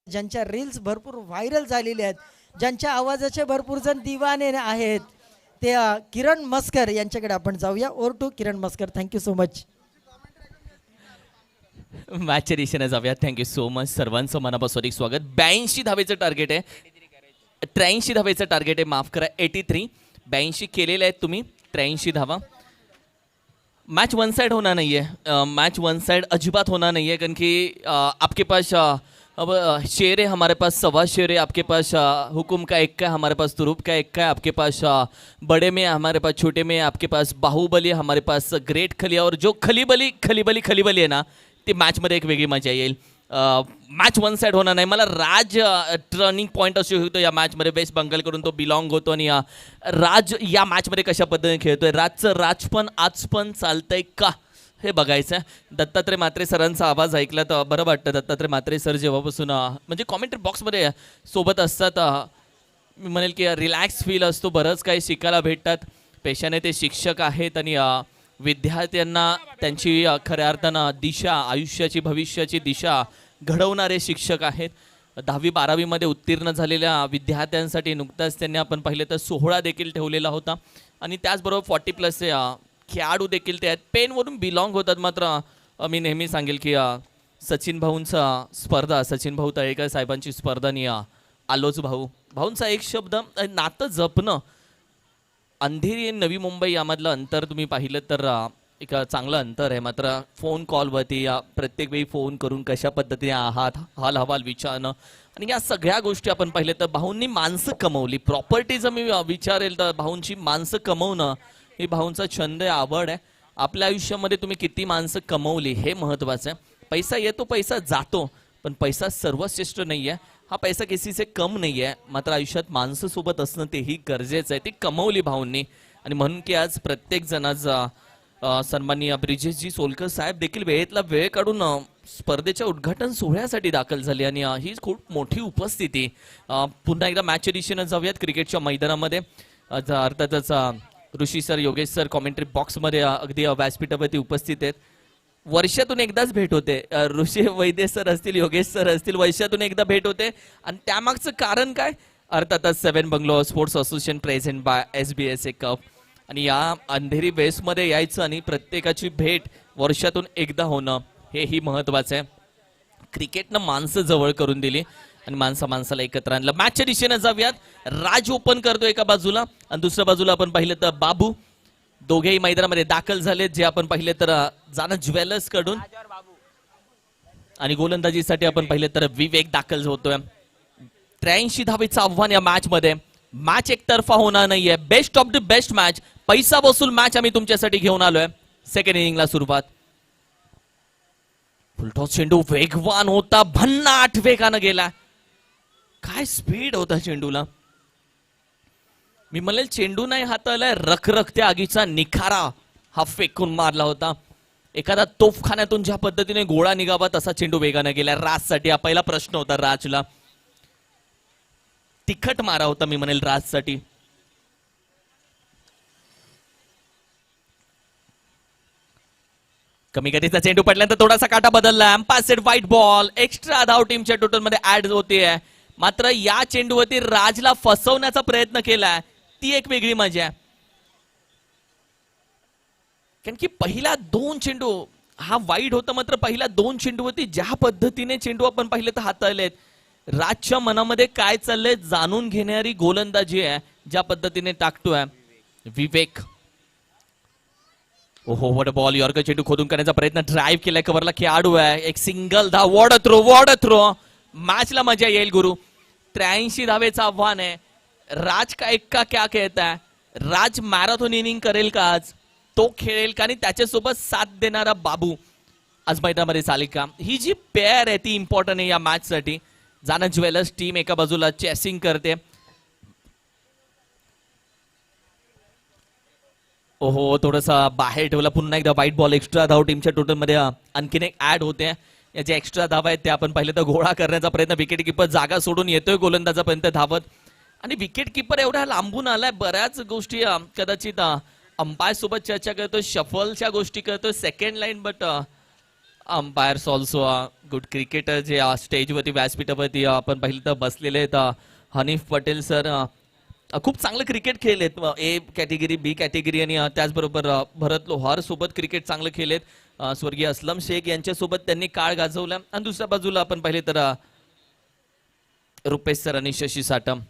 ज्यांच्या रील्स भरपूर व्हायरल झालेल्या आहेत, ज्यांच्या आवाजाचे भरपूर जण दिवाने आहेत, ते किरण मस्कर यांच्याकडे आपण जाऊया. Over to Kiran Maskar. Thank you so much. मॅचच्या दिशेने जाऊया. Thank you so much. सर्वांचं मनापासून एक स्वागत. 82 धावेचं टार्गेट आहे, 83 धावेचं टार्गेट आहे, माफ करा 83. 82 केलेले आहेत तुम्ही, 83 धावा. मैच वन साइड होना नहीं है, मैच वन साइड अजिबात होना नहीं है, कारण कि आपके पास अब शेर है, हमारे पास सवा शेर है, आपके पास हुकुम का एक का है, हमारे पास तुरुप का एक का है, आपके पास बड़े में, हमारे पास छोटे में, आपके पास बाहुबली, हमारे पास ग्रेट खलिया, और जो खलीबली है ना, ते मॅचमध्ये एक वेगळी मजा येईल. मॅच वन साइड होणार नाही. मला राज टर्निंग पॉईंट असू शकतो या मॅचमध्ये. वेस्ट बंगालकडून तो बिलॉंग होतो आणि राज या मॅचमध्ये कशा पद्धतीने खेळतोय, राजचं राजपण आज पण चालतंय का हे बघायचं आहे. दत्तात्रय म्हात्रे सरांचा आवाज ऐकला तर बरं वाटतं. दत्तात्रय म्हात्रे सर जेव्हापासून म्हणजे कॉमेंट्री बॉक्समध्ये सोबत असतात, मी म्हणेल की रिलॅक्स फील असतो, बरंच काही शिकायला भेटतात. पेशाने ते शिक्षक आहेत आणि विद्यार्थ्यांना त्यांची खऱ्या अर्थानं दिशा, आयुष्याची भविष्याची दिशा घडवणारे शिक्षक आहेत. 10वी 12वीमध्ये उत्तीर्ण झालेल्या विद्यार्थ्यांसाठी नुकताच त्यांनी आपण पाहिलं तर सोहळा देखील ठेवलेला होता आणि त्याचबरोबर 40+ खेळाडू देखील ते आहेत, पेनवरून बिलॉंग होतात. मात्र मी नेहमी सांगेल की सचिन भाऊंचा स्पर्धा, सचिन भाऊ तळेकर साहेबांची स्पर्धा आणि आलोच भाऊंचा एक शब्द, नातं जपणं. अंधेरी नवी मुंबई यामधलं अंतर तुम्ही पाहिलं तर एक चांगलं अंतर आहे. मात्र फोन कॉलवरती प्रत्येक वेळी फोन करून कशा पद्धतीने आहात, हाल हवाल विचारणं आणि या सगळ्या गोष्टी आपण पाहिलं तर भाऊंनी माणसं कमवली. प्रॉपर्टी जर मी विचारेल तर भाऊंची माणसं कमवणं ही भाऊंचा छंद आहे, आवड आहे. आपल्या आयुष्यामध्ये तुम्ही किती माणसं कमवली हे महत्त्वाचं आहे. पैसा येतो, पैसा जातो, पण पैसा सर्वश्रेष्ठ नाही आहे. हा पैसा किसी से कम नाही आहे, मात्र आयुष्यात माणसं सोबत असणं तेही गरजेचं आहे. ती कमवली भाऊंनी आणि म्हणून की आज प्रत्येक जण आज सन्माननीय ब्रिजेशजी सोलकर साहेब देखील वेळेतला वेळ काढून स्पर्धेच्या उद्घाटन सोहळ्यासाठी दाखल झाले आणि ही खूप मोठी उपस्थिती. पुन्हा एकदा मॅचच्या दिशेनं जाऊयात क्रिकेटच्या मैदानामध्ये. अर्थातच ऋषी सर, योगेश सर कॉमेंट्री बॉक्समध्ये अगदी व्यासपीठावरती उपस्थित आहेत. वर्षातून एकदाच भेट होते. ऋषी वैद्य सर असतील, योगेश सर असतील, वर्षातून एकदा भेट होते आणि त्यामागचं कारण काय? अर्थातच 7 Bangalore sports association present by SBSA cup आणि या अंधेरी वेस्टमध्ये यायचं आणि प्रत्येकाची भेट वर्षातून एकदा होणं हेही महत्त्वाचं आहे. क्रिकेटनं माणसं जवळ करून दिली आणि माणसाला एकत्र आणलं. मॅचच्या दिशेनं जाऊयात. राज ओपन करतो एका बाजूला आणि दुसऱ्या बाजूला आपण पाहिलं तर बाबू, दोघेही मैदानामध्ये दाखल झाले. जे आपण पाहिले तर जाना ज्वेलर्स कडून आणि गोलंदाजीसाठी आपण पाहिले तर विवेक दाखल होतोय. 83 धावेचं आव्हान या मॅच मध्ये. मॅच एकतर्फा होणार नाहीये. Best of the best match, पैसा वसूल मॅच आम्ही तुमच्यासाठी घेऊन आलोय. सेकंड इनिंगला सुरुवात. फुलटॉस चेंडू वेगवान होता, भन्नाट वेगानं गेला. काय स्पीड होता चेंडूला. मी म्हणेल चेंडू नाही हाताळलाय, रखरखत्या आगीचा निखारा हा फेकून मारला होता. एखादा तोफखान्यातून ज्या पद्धतीने गोळा निघावा तसा चेंडू वेगाने गेला. राजसाठी हा पहिला प्रश्न होता. राजला तिखट मारा होता मी म्हणेल राजसाठी. कमी गतीचा चेंडू पडल्यानंतर थोडासा काटा बदलला. Umpire white ball. एक्स्ट्रा धाव टीमच्या टोटल मध्ये ऍड होते. मात्र या चेंडूवरती राजला फसवण्याचा प्रयत्न केलाय, ती एक वेगळी मजा आहे. कारण की पहिला 2 चेंडू हा वाईड होता, मात्र पहिल्या 2 चेंडूवरती ज्या पद्धतीने चेंडू आपण पाहिले तर हाताळलेत. राजच्या मनामध्ये काय चाललंय जाणून घेणारी गोलंदाजी आहे ज्या पद्धतीने टाकतोय विवेक. ओहो, व्हॉट अ बॉल. यॉर्कर चेंडू खोदून करण्याचा प्रयत्न, ड्राईव्ह केलाय, कव्हरला खेळाडू आहे. एक सिंगल धाव. What a throw. मॅचला मजा येईल गुरु. 83 धावेचं आव्हान आहे. राज का एक्का क्या कहता है. राज मॅरेथॉन इनिंग करेल का आज, तो खेळेल का आणि त्याच्यासोबत साथ देणारा बाबू आज मैदानामध्ये चालेल का. ही जी पेअर आहे ती इम्पॉर्टंट आहे या मॅच साठी. जाना ज्वेलर्स टीम एका बाजूला चेसिंग करते. ओहो, थोडासा बाहेर ठेवला. पुन्हा एकदा व्हाईट बॉल. एक्स्ट्रा धाव टीमच्या टोटल मध्ये आणखीन एक ऍड होते. या जे एक्स्ट्रा धाव आहेत ते आपण पाहिलं तर गोळा करण्याचा प्रयत्न. विकेट किपर जागा सोडून येतोय गोलंदाजापर्यंत धावत आणि विकेट किपर एवढा लांबून आलाय. बऱ्याच गोष्टी कदाचित अंपायर सोबत चर्चा करतोय, शफलच्या गोष्टी करतोय, second line, but umpires also good cricketer जे स्टेजवरती व्यासपीठावरती आपण पाहिलं तर बसलेले आहेत हनीफ पटेल सर खूप चांगलं क्रिकेट खेळलेत ए कॅटेगरी बी कॅटेगरी आणि त्याचबरोबर भरत लोहार सोबत क्रिकेट चांगलं खेळलेत स्वर्गीय असलम शेख यांच्यासोबत त्यांनी काळ गाजवला आणि दुसऱ्या बाजूला आपण पाहिले तर रुपेश सर आणि शशी साटम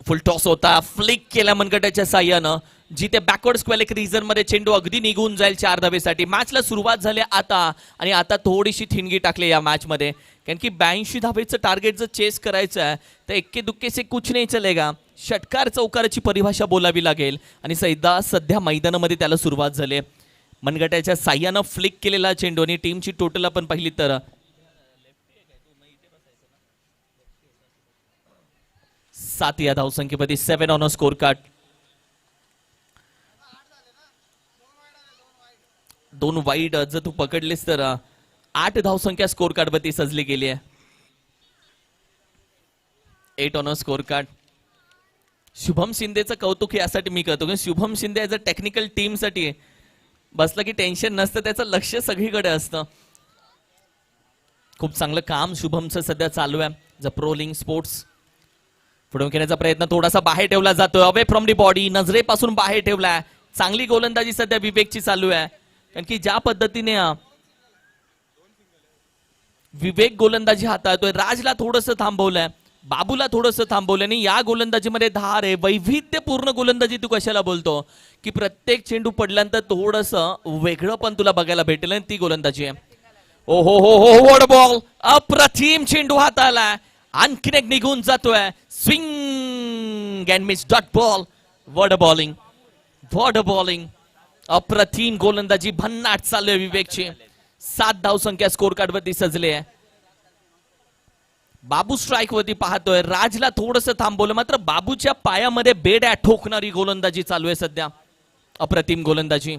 फुल टॉस होता फ्लिक केला मनगटाच्या साह्यानं जिथे बॅकवर्ड स्क्वेअर एक रिझन मध्ये चेंडू अगदी निघून जाईल 4 धावेसाठी मॅचला सुरुवात झाली आता आणि आता थोडीशी ठिणगी टाकली या मॅच मध्ये कारण की 82 धावेचं टार्गेट जर चेस करायचं आहे तर एक्के दुक्के से कुछ नाही चलेगा षटकार चौकाराची परिभाषा बोलावी लागेल आणि सध्या मैदानामध्ये त्याला सुरुवात झाली मनगटाच्या साह्यानं फ्लिक केलेला चेंडू आणि टीमची टोटल आपण पाहिली तर 7 या धावसंख्येमध्ये 7 on a score card 2 wide जर तू पकडलीस तर 8 धावसंख्या स्कोर कार्ड वरती सजली गेली आहे 8 on a score card Shubham शिंदेचं कौतुक यासाठी मी करतो की Shubham Shinde as a technical team साठी बसलं की टेन्शन नसतं त्याचं लक्ष सगळीकडे असतं खूप चांगलं काम शुभमचं सध्या चालू आहे द प्रोलिंग स्पोर्ट्स पुढे घेण्याचा प्रयत्न थोडासा बाहेर ठेवला जातोय अवे फ्रॉम दी बॉडी नजरेपासून बाहेर ठेवलाय चांगली गोलंदाजी सध्या विवेकची चालू आहे कारण की ज्या पद्धतीने विवेक गोलंदाजी हाताळतोय राजला थोडंसं थांबवलंय बाबूला थोडंसं थांबवलंय आणि या गोलंदाजीमध्ये धार आहे वैविध्यपूर्ण गोलंदाजी तू कशाला बोलतो की प्रत्येक चेंडू पडल्यानंतर थोडंसं वेगळं पण तुला बघायला भेटेल आणि ती गोलंदाजी आहे ओ हो हो हो वॉट बॉल अप्रतिम चेंडू हाताळलाय आणखीन एक निघून जातोय swing and miss dot ball what bowling अप्रतिम गोलंदाजी भन्नाट चालू आहे विवेकची 7 धावसंख्या स्कोर कार्ड वरती सजले आहे बाबू स्ट्राईक वरती पाहतोय राजला थोडंसं थांबवलं मात्र बाबूच्या पायामध्ये बेड्या ठोकणारी गोलंदाजी चालू आहे सध्या अप्रतिम गोलंदाजी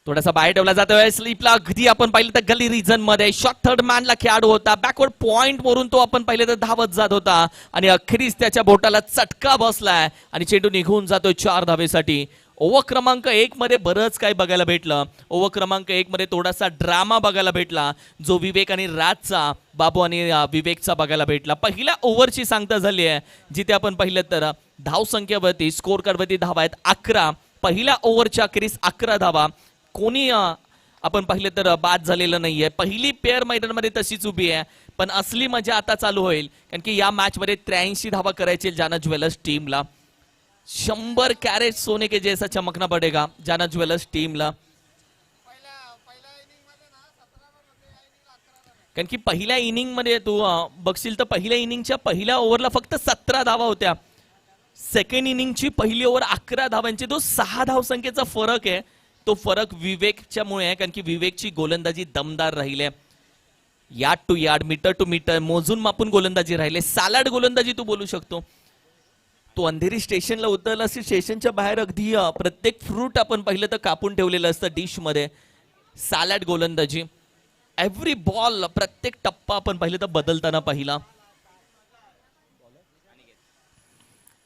थोडासा बाहेर ठेवला जातोय स्लीपला अगदी आपण पाहिलं तर गली रिजन मध्ये शॉर्ट थर्ड मॅनला खेळाडू होता बॅकवर्ड पॉइंट वरून तो आपण पाहिलं तर धावत जात होता आणि अखेरीस त्याच्या बोटाला चटका बसलाय आणि चेंडू निघून जातोय 4 धावेसाठी ओव्हर क्रमांक 1 मध्ये बरंच काय बघायला भेटलं ओव्हर क्रमांक 1 मध्ये थोडासा ड्रामा बघायला भेटला जो विवेक आणि राजचा बाबू आणि विवेकचा बघायला भेटला पहिल्या ओव्हरची सांगता झाली आहे जिथे आपण पाहिलं तर धावसंख्येवरती स्कोर कार्डवरती धावा आहेत 11 पहिल्या ओव्हरच्या अखेरीस 11 धावा कोणी आपण पाहिलं तर बाद झालेलं नाहीये पहिली पेअर मैदानामध्ये तशीच उभी आहे पण असली मजा आता चालू होईल कारण की या मॅच मध्ये 83 धावा करायचे जाना ज्वेलर्स टीमला 100 कॅरेट सोने के जैसा चमकना पडेगा जाना ज्वेलर्स टीमला कारण की पहिल्या इनिंग मध्ये तू बघशील तर पहिल्या इनिंगच्या पहिल्या ओव्हरला फक्त 17 धावा होत्या सेकंड इनिंगची पहिली ओव्हर 11 धावांची तो 6 धावसंख्येचा फरक आहे तो फरक विवेकच्यामुळे आहे कारण की विवेकची गोलंदाजी दमदार राहिली yard to yard metre to metre मोजून मापून गोलंदाजी राहिले सॅलड गोलंदाजी तू बोलू शकतो तो अंधेरी स्टेशनला उतरला असेल स्टेशनच्या बाहेर अगदी प्रत्येक फ्रूट आपण पाहिलं तर कापून ठेवलेलं असतं डिश मध्ये सॅलड गोलंदाजी एव्हरी बॉल प्रत्येक टप्पा आपण पाहिलं तर बदलताना पाहिला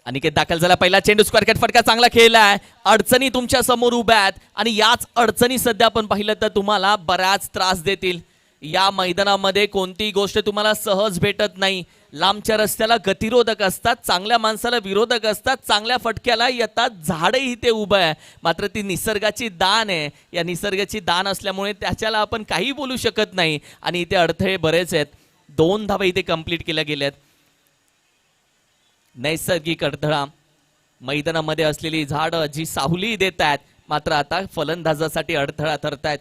अनिकेत दाखल झाला पहिला चेंडू स्क्वेअर कट फटका चांगला खेळलाय अडचणी तुमच्या समोर उभ्या आहेत आणि याच अडचणी सध्या आपण पाहिलं तर तुम्हाला बराच त्रास देतील या मैदानामध्ये कोणतीही गोष्ट तुम्हाला सहज भेटत नाही लांबच्या रस्त्याला गतिरोधक असतात चांगल्या माणसाला विरोधक असतात चांगल्या फटक्याला येतात झाडही इथे उभं आहे मात्र ती निसर्गाची दान आहे या निसर्गाची दान असल्यामुळे त्याच्याला आपण काही बोलू शकत नाही आणि इथे अडथळे बरेच आहेत 2 धावा इथे कंप्लीट केल्या गेल्यात नैसर्गिक अडथळा मैदानामध्ये असलेली झाडं जी सावली देत आहेत मात्र आता फलंदाजासाठी अडथळा ठरतायत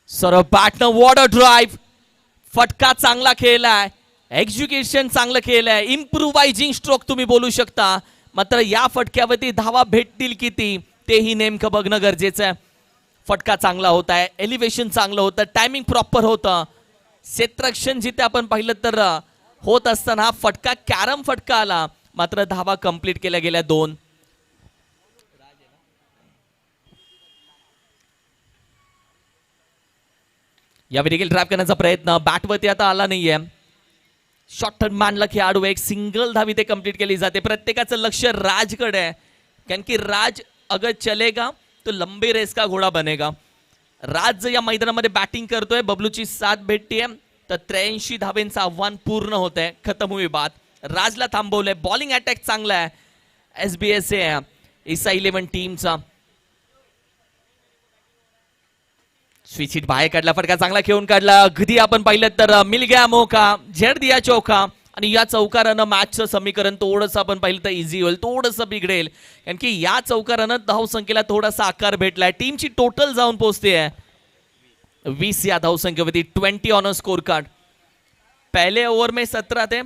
सरळ बॅटनं वॉटर ड्राईव्ह फटका चांगला खेळलाय एक्झिक्युशन चांगलं केलंय इम्प्रुव्हायझिंग स्ट्रोक तुम्ही बोलू शकता मात्र या फटक्यावरती धावा भेटतील किती तेही नेमकं बघणं गरजेचं आहे फटका चांगला होत आहे एलिव्हेशन चांगलं होतं टायमिंग प्रॉपर होतं क्षेत्ररक्षण जिथे आपण पाहिलं तर होत असताना हा फटका कॅरम फटका आला मात्र धावा कंप्लीट केल्या गेल्या 2 यावेळी देखील ड्राइव्ह करण्याचा प्रयत्न बॅटवरती आता आला नाहीये शॉर्ट थर्ड मॅनला खेळाडू एक सिंगल धावी ते कंप्लीट केली जाते प्रत्येकाचं लक्ष राजकडे आहे कारण की राज अगर चलेगा तो लंबी रेस का घोडा बनेगा. राज या मैदानामध्ये बॅटिंग करतोय, बबलूची साथ भेटतीये, तर 83 धावेंचं आव्हान पूर्ण होत आहे. खतम हुई बात. राजला थांबवलंय. बॉलिंग अटॅक चांगला आहे SBSA इसा 11 टीमचा. स्विच हिट बाहेर काढला, फटका चांगला खेळून काढला. अगदी आपण पाहिलं तर मिल गया मौका, झेड दिया चौका. आणि या चौकारानं मॅचचं समीकरण थोडंसं आपण पाहिलं तर इझी होईल, थोडंसं बिघडेल, कारण की या चौकारानं धावसंख्येला थोडासा आकार भेटलाय. टीमची टोटल जाऊन पोहोचते 20 या धावसंख्येवरती. 20 ऑन स्कोर कार्ड. पहले ओव्हर में 17 थे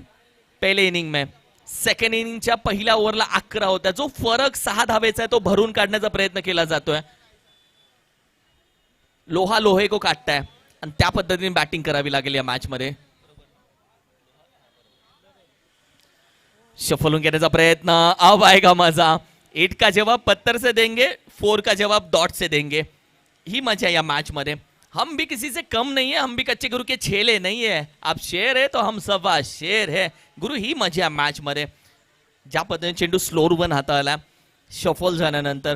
पहले इनिंग में. सेकंड इनिंगच्या पहिल्या ओव्हरला 11 होत्या. जो फरक 6 धावेचा आहे तो भरून काढण्याचा प्रयत्न केला जातोय. लोहा लोहे को काटताय आणि त्या पद्धतीने बॅटिंग करावी लागेल या मॅच मध्ये. शफलून घेण्याचा प्रयत्न. अब आएगा मजा. 8 का जवाब पत्थर से देंगे, 4 का जवाब डॉट से देंगे. ही मजा या मैच मध्ये. हम भी किसी से कम नहीं है, हम भी कच्चे गुरु के छेले नहीं है. आप शेर है तो हम सब शेर है गुरु. ही मजा या मॅच मध्ये. ज्या पद्धतीने चेंडू स्लोर वन हाताळला शफल झाल्यानंतर.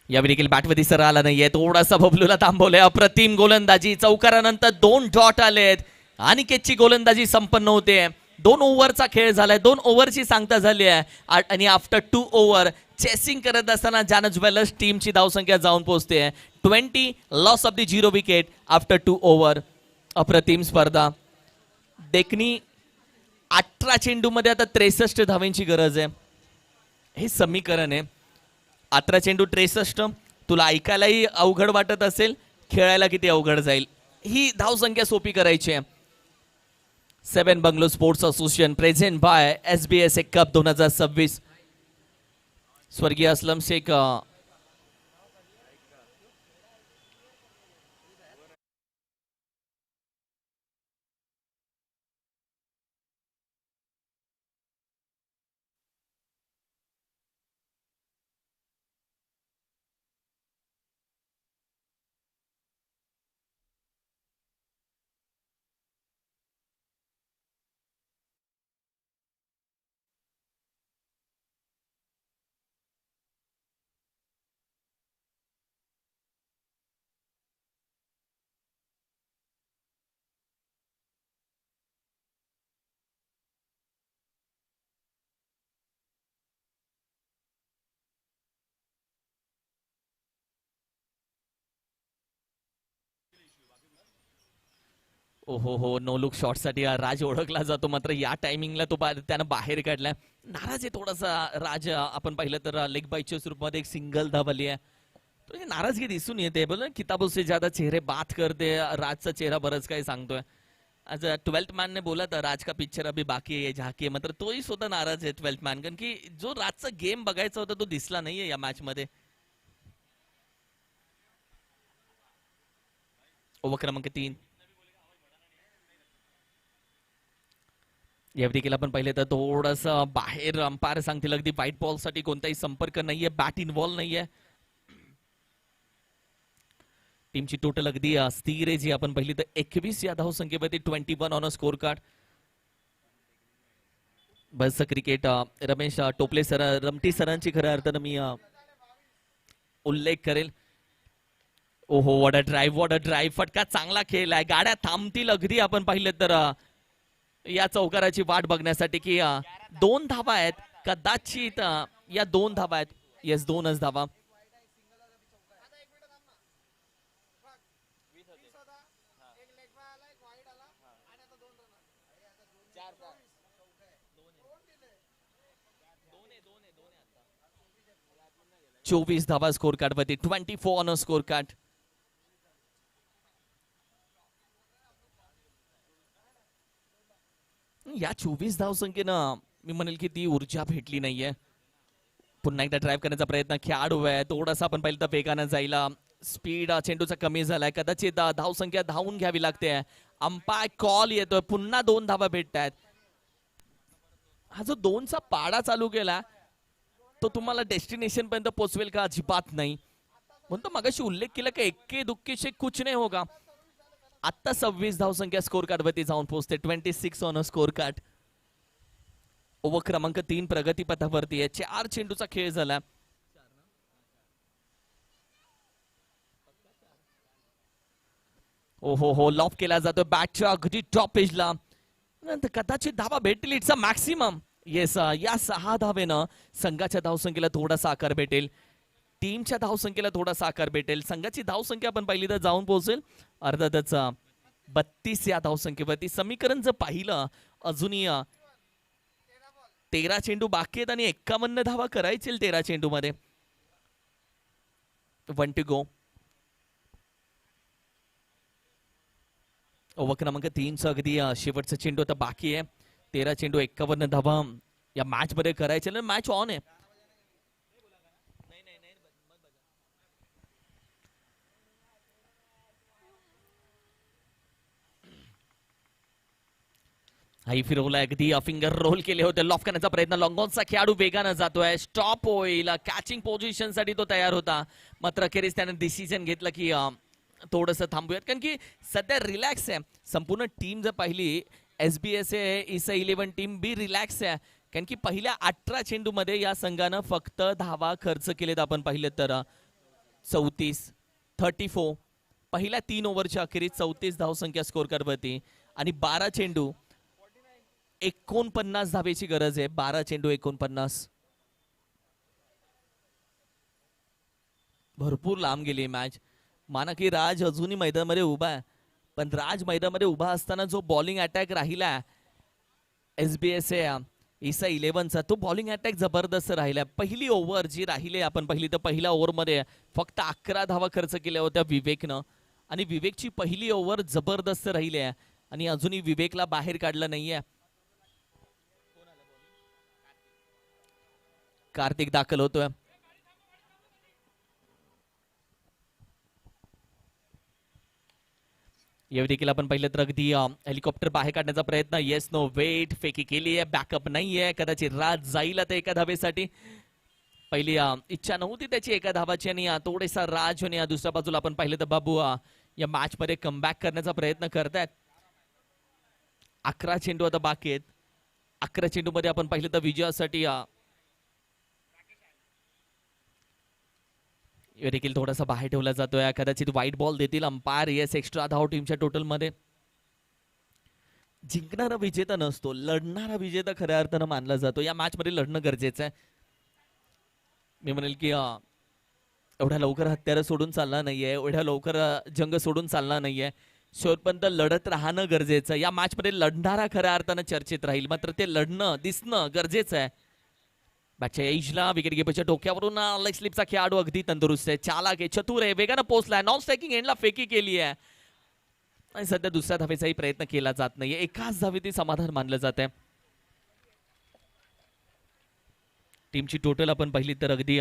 यावेळी देखील बॅटवरती सर आला नाहीये, थोडासा बबलूला थांबवलंय. अप्रतिम गोलंदाजी. चौकारानंतर 2 डॉट आलेत. अनिकेतची गोलंदाजी संपन्न होते. 2 ओव्हरचा खेळ झालाय, 2 ओव्हरची सांगता झाली आहे. आणि आफ्टर 2 ओव्हर चेसिंग करत असताना जाना ज्वेलर्स टीमची धावसंख्या जाऊन पोहोचते 20. Loss of the 0 wicket after 2 over. अप्रतिम स्पर्धा. देखणी 18 चेंडूमध्ये आता 63 धावेंची गरज आहे. हे समीकरण आहे. 18 चेंडू 63. तुला ऐकायलाही अवघड वाटत असेल, खेळायला किती अवघड जाईल. ही धावसंख्या सोपी करायची आहे. 7 Bangalore sports association present by SBSA cup 2026. स्वर्गीय असलम शेख ओहो हो. नो लुक शॉट साठी राज ओळखला जातो, मात्र या टायमिंगला तो त्यानं बाहेर काढलाय. नाराज आहे थोडासा राज. आपण पाहिलं तर लेग बाईच्या स्वरूपात एक सिंगल धावली आहे. तो नाराजगी दिसून येते. बोल किताबों से ज्यादा चेहरे बात करते. राजचा चेहरा बरंच काही सांगतोय. आज 12th मॅन ने बोला था राज का पिक्चर अभी बाकी है झाकी, मात्र तोही स्वतः नाराज आहे 12th मॅन, कारण की जो राजचा गेम बघायचा होता तो दिसला नाहीये या मॅच मध्ये. ओव्हर क्रमांक 3. या देखील आपण पाहिले तर थोडस बाहेर अंपायर सांगतील अगदी व्हाईट बॉल साठी कोणताही संपर्क नाहीये, बॅट इन्व्हॉल्व नाहीये. टीमची टोटल अगदी स्थिर आहे जी आपण पाहिली तर 21 या धावसंख्येवरती 21 on score card. Bus cricket Ramesh टोपले सर, रमटी सरांची खऱ्या अर्थानं मी उल्लेख करेल. ओहो वॉट अ ड्राईव्ह. फटका चांगला खेळलाय. गाड्या थांबतील अगदी आपण पाहिलं तर या चौकाराची वाट बघण्यासाठी की 2 धावा आहेत. कदाचित या 2 धावा आहेत. येस 2च धावा. चोवीस धावा स्कोर कार्ड वरती. 24 ऑन स्कोर कार्ड. या 24 धावसंख्येनं मी म्हणेल की ती ऊर्जा भेटली नाहीये. पुन्हा एकदा ड्राईव्ह करण्याचा प्रयत्न खेळाडू आहे. थोडासा आपण पाहिलं तर वेगानं जायला. स्पीड चेंडूचा कमी झालाय. कदाचित धावसंख्या धावून घ्यावी लागते. अंपायर कॉल येतोय. पुन्हा 2 धावा भेटत आहेत. हा जो 2चा पाडा चालू केला तो तुम्हाला डेस्टिनेशन पर्यंत पोहोचवेल का? अजिबात नाही. म्हणतो मगाशी उल्लेख केला की एक्के दुक्के से कुछ नाही होगा. आता 26 धावसंख्या स्कोर कार्ड वरती जाऊन पोहोचते. 26 ऑन स्कोर कार्ड. ओव्हर क्रमांक 3 प्रगतीपथावरती आहे. 4 चेंडूचा खेळ झाला. हो लॉफ केला जातोय बॅटच्या अगदी टॉप एजला. नंतर कदाचित धावा भेटेल. It's a maximum. येस, या 6 धावेनं संघाच्या धावसंख्येला थोडासा आकार भेटेल. टीमच्या धावसंख्येला थोडासा आकार भेटेल. संघाची धावसंख्या आपण पाहिली तर जाऊन पोहोचेल अर्थातच 32 या धावसंख्येवरती. समीकरण जर पाहिलं अजूनही 13 चेंडू बाकी आहेत आणि 51 धावा करायचे 13 चेंडू मध्ये. 1 टू गो. ओव्हर क्रमांक 3 अगदी शेवटचा चेंडू आता बाकी आहे. 13 चेंडू 51 धावा या मॅच मध्ये करायचे. मॅच ऑन आहे. हाई फिरवला अगदी फिंगर रोल केले होते. लॉफ करण्याचा प्रयत्न. लॉंगॉनचा खेळाडू वेगानं जातोय. स्टॉप होईल. कॅचिंग पोझिशन साठी तो तयार होता. मात्र अखेरीस त्याने डिसिजन घेतलं की थोडंसं थांबूयात कारण की सध्या रिलॅक्स आहे. संपूर्ण टीम जर पाहिली SBSA इस 11 टीम बी रिलॅक्स आहे कारण की पहिल्या 18 चेंडू मध्ये या संघानं फक्त धावा खर्च केलेत. आपण पाहिलं तर 34 पहिल्या 3 ओव्हरच्या अखेरीस 34 धावसंख्या स्कोर करवती आणि 12 चेंडू 49 धावेची गरज आहे. 12 चेंडू 49. भरपूर लांब गेली मॅच. माना की राज अजूनही मैदानामध्ये उभा आहे पण राज मैदानामध्ये उभा असताना जो बॉलिंग अटॅक राहिला SBSA इसा 11चा तो बॉलिंग अटॅक जबरदस्त राहिला. पहिली ओव्हर जी राहिली आपण पहिली तर पहिल्या ओव्हरमध्ये फक्त 11 धावा खर्च केल्या होत्या विवेकनं आणि विवेकची पहिली ओव्हर जबरदस्त राहिली आहे आणि अजूनही विवेकला बाहेर काढलं नाहीये. कार्तिक दाखल होतोय. यावेळी देखील आपण पाहिलं तर अगदी हेलिकॉप्टर बाहेर काढण्याचा प्रयत्न. येस नो वेट फेकी केली आहे. बॅकअप नाहीये. कदाचित राज जाईल आता एका धावेसाठी. पहिली इच्छा नव्हती त्याची एका धावाची आणि थोडेसा राज आणि दुसऱ्या बाजूला आपण पाहिलं तर बाबू या मॅच मध्ये कमबॅक करण्याचा प्रयत्न करतायत. 11 चेंडू आता बाकी आहेत. 11 चेंडू मध्ये आपण पाहिलं तर विजयासाठी देखील थोडासा बाहेर ठेवला जातोय. कदाचित व्हाईट बॉल देतील अंपायर. येस, एक्स्ट्रा धाव टीमच्या टोटल मध्ये. जिंकणारा विजेता नसतो, लढणारा विजेता खऱ्या अर्थानं मानला जातो. या मॅच मध्ये लढणं गरजेचं आहे. मी म्हणेल की एवढ्या लवकर हत्यारं सोडून चालणार नाहीये. एवढ्या लवकर जंग सोडून चालणार नाहीये. शेवटपर्यंत लढत राहणं गरजेचं. या मॅच मध्ये लढणारा खऱ्या अर्थानं चर्चेत राहील मात्र ते लढणं दिसणं गरजेचं आहे. बॅटच्या एजला विकेट कीपरच्या डोक्यावरून लेग स्लिपचा खेळाडू अगदी तंदुरुस्त आहे. चालाक आहे. चतुर आहे. वेगानं पोहोचलाय. नॉन स्ट्रायकिंग एंडला फेकी केली आहे आणि सध्या दुसऱ्या धावेचाही प्रयत्न केला जात नाहीये. एकाच धावेत समाधान मानलं जात आहे. टीमची टोटल आपण पाहिली तर अगदी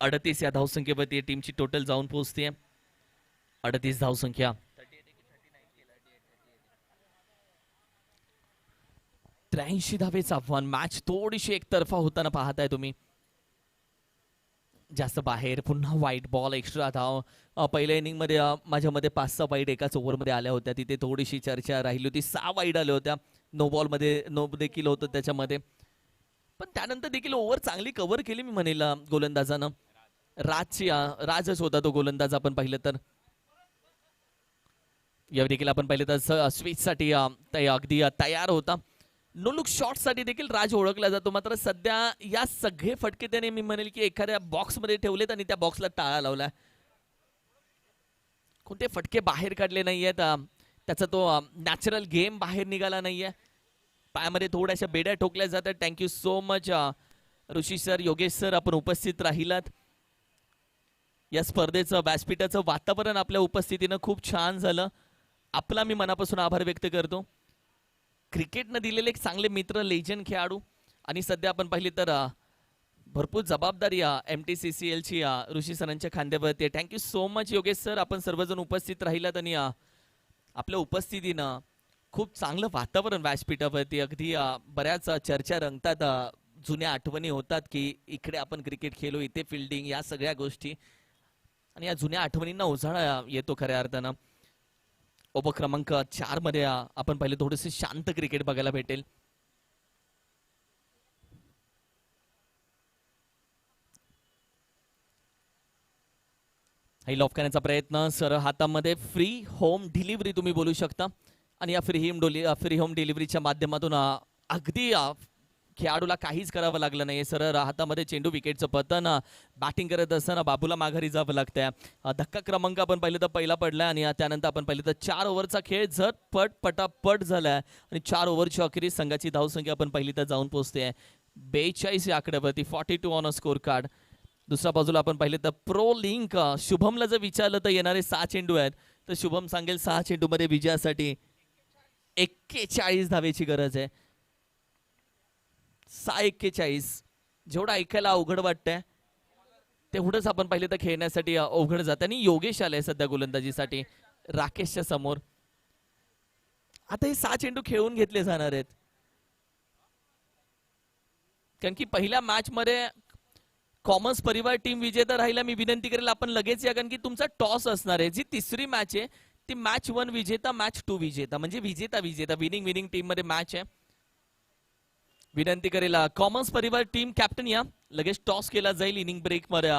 38 या धावसंख्येवरती टीमची टोटल जाऊन पोहोचते. 38 धावसंख्या. 83 धावेचं आव्हान. मॅच थोडीशी एकतर्फा होताना पाहताय तुम्ही. जास्त बाहेर. पुन्हा व्हाईट बॉल. एक्स्ट्रा धाव. पहिल्या इनिंग मध्ये माझ्या मध्ये 5-6 वाईट एकाच ओव्हर मध्ये आल्या होत्या. तिथे थोडीशी चर्चा राहिली होती. 6 वाईट आल्या होत्या. नो बॉल मध्ये नो देखील होतं त्याच्यामध्ये पण त्यानंतर देखील ओव्हर चांगली कव्हर केली मी म्हणेल गोलंदाजानं. राजच होता तो गोलंदाज आपण पाहिलं तर. यावेळी देखील आपण पाहिलं तर स्विच साठी अगदी तयार होता. नो लुक शॉट साठी देखील राज ओळखला जातो. मात्र सध्या या सगळे फटके त्याने मी म्हणेल की एखाद्या बॉक्स मध्ये ठेवलेत आणि त्या बॉक्सला टाळा लावलाय. कोणते फटके बाहेर काढले नाहीयेत. त्याचा तो नॅचरल गेम बाहेर निघाला नाहीये. पायामध्ये थोड्याशा बेड्या ठोकल्या जातात. थँक्यू सो मच ऋषी सर, योगेश सर, आपण उपस्थित राहिलात. या स्पर्धेचं व्यासपीठाचं वातावरण आपल्या उपस्थितीनं खूप छान झालं. आपला मी मनापासून आभार व्यक्त करतो. क्रिकेटनं दिलेले एक चांगले मित्र, लेजंड खेळाडू आणि सध्या आपण पाहिली तर भरपूर जबाबदारी MTCCLची ऋषी सरांच्या खांद्यावरती आहे. Thank you so much Yogesh sir, आपण सर्वजण उपस्थित राहिलात आणि आपल्या उपस्थितीनं खूप चांगलं वातावरण व्यासपीठावरती. अगदी बऱ्याच चर्चा रंगतात. जुन्या आठवणी होतात की इकडे आपण क्रिकेट खेळलो, इथे फिल्डिंग, या सगळ्या गोष्टी आणि या जुन्या आठवणींना उजाळा येतो खऱ्या अर्थानं. ओव्हर क्रमांक 4 मध्ये आपण पहिले थोडेसे शांत क्रिकेट बघायला भेटेल. हाई लॉफ करण्याचा प्रयत्न सर हातामध्ये फ्री होम डिलिव्हरी तुम्ही बोलू शकता आणि या फ्री होम डिलिव्हरीच्या माध्यमातून अगदी खेळाडूला काहीच करावं लागलं नाही सरळ हातामध्ये चेंडू विकेटचं पतन बॅटिंग करत असताना बाबूला माघारी जावं लागतंय धक्का क्रमांक आपण पाहिलं तर पहिला पडलाय आणि त्यानंतर आपण पाहिलं तर 4 ओव्हरचा खेळ झटपट पटापट झालाय आणि 4 ओव्हरच्या अखेरीस संघाची धावसंख्या आपण पाहिली तर जाऊन पोहोचते 42 या आकड्यावरती 42 ऑन अ स्कोर कार्ड. दुसऱ्या बाजूला आपण पाहिलं तर प्रो लिंक शुभमला जर विचारलं तर येणारे 6 चेंडू आहेत तर शुभम सांगेल 6 चेंडूमध्ये विजयासाठी 41 धावेची गरज आहे. 6-41 जेवढं ऐकायला अवघड वाटतंय तेवढंच आपण पाहिलं तर खेळण्यासाठी अवघड जातं आणि योगेश आलाय सध्या गोलंदाजीसाठी राकेशच्या समोर. आता हे 6 चेंडू खेळून घेतले जाणार आहेत कारण की पहिल्या मॅच मध्ये कॉमर्स परिवार टीम विजेता राहिला. मी विनंती करेल आपण लगेच या कारण की तुमचा टॉस असणार आहे. जी तिसरी मॅच आहे ती मॅच 1 विजेता मॅच 2 विजेता म्हणजे विजेता विनिंग टीम मध्ये मॅच आहे. विनंती करेल कॉमर्स परिवार टीम कॅप्टन या लगेच टॉस केला जाईल इनिंग ब्रेक मध्ये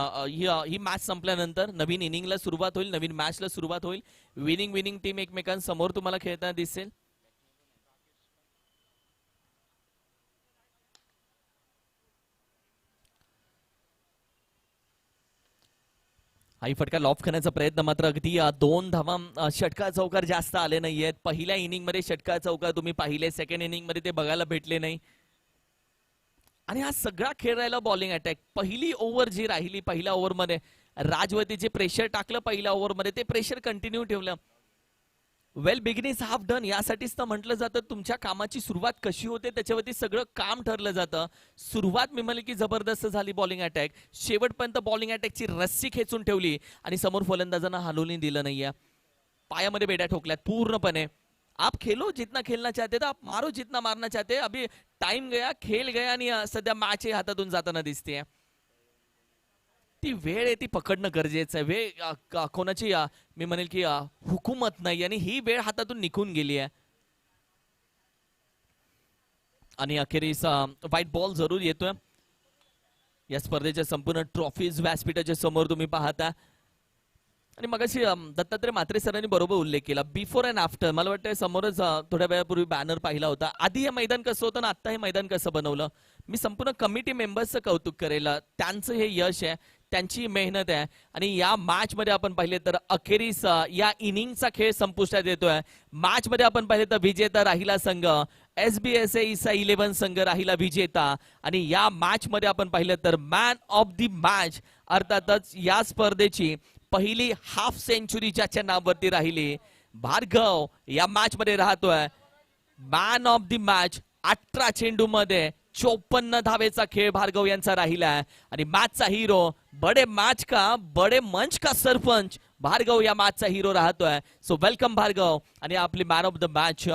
ही मॅच संपल्यानंतर नवीन इनिंगला सुरुवात होईल नवीन मॅचला सुरुवात होईल. विनिंग टीम एकमेकांसमोर तुम्हाला खेळताना दिसेल. आई फटका लॉफ करण्याचा प्रयत्न मात्र अगदी 2 धावा षटकार चौकार जास्त आले नाहीयेत. पहिल्या इनिंग मध्ये षटकार चौकार तुम्ही पाहिले सेकंड इनिंग मध्ये ते बघायला भेटले नाही आणि हा सगळा खेळ राहिला बॉलिंग अटॅक. पहिली ओव्हर जी राहिली पहिल्या ओव्हरमध्ये राजवती जे प्रेशर टाकलं पहिल्या ओव्हरमध्ये ते प्रेशर कंटिन्यू ठेवलं. वेल बिगिनिंग हाफ डन यासाठीच तर म्हटलं जातं तुमच्या कामाची सुरुवात कशी होते त्याच्यावरती सगळं काम ठरलं जातं. सुरुवात मी म्हणले की जबरदस्त झाली बॉलिंग अटॅक शेवटपर्यंत बॉलिंग अटॅकची रस्सी खेचून ठेवली आणि समोर फलंदाजांना हलवून दिलं नाहीये. पायामध्ये बेड्या ठोकल्यात पूर्णपणे. आप खेलो जितना खेलना चाहते थे आप मारो जितना मारना चाहते अभी टाइम गया खेल गया आणि सध्या मॅच हातातून जाताना दिसते. ती वेळ आहे ती पकडणं गरजेचं आहे. वेळ कोणाची मी म्हणेल की हुकूमत नाही आणि ही वेळ हातातून निघून गेली आहे आणि अखेरीस व्हाईट बॉल जरूर येतोय. या स्पर्धेच्या संपूर्ण ट्रॉफीज व्यासपीठाच्या समोर तुम्ही पाहता आणि मगाशी दत्तात्रय म्हात्रे सरांनी बरोबर उल्लेख केला बिफोर अँड आफ्टर. मला वाटतं समोरच थोड्या वेळापूर्वी बॅनर पाहिला होता. आधी हे मैदान कसं होतं ना आता हे मैदान कसं बनवलं. मी संपूर्ण कमिटी मेंबर्सचं कौतुक करेल. त्यांचं हे यश आहे त्यांची मेहनत आहे आणि या मॅच मध्ये आपण पाहिले तर अखेरीस या इनिंगचा खेळ संपुष्टात येतोय. मॅच मध्ये आपण पाहिले तर विजेता राहिला संघ SBSA ईसा 11 संघ राहिला विजेता आणि या मॅच मध्ये आपण पाहिलं तर मॅन ऑफ द मॅच अर्थातच या स्पर्धेची पहिली हाफ सेंचुरी ज्याच्या नावावरती राहिली भार्गव या मॅच मध्ये राहतोय. मॅन ऑफ द मॅच 18 चेंडू मध्ये 54 धावेचा खेळ भार्गव यांचा राहिला आणि मॅचचा हिरो बडे मॅच का बडे मंच का सरपंच भार्गव या मॅचचा हिरो राहतोय. सो वेलकम भार्गव आणि आपली मॅन ऑफ द मॅच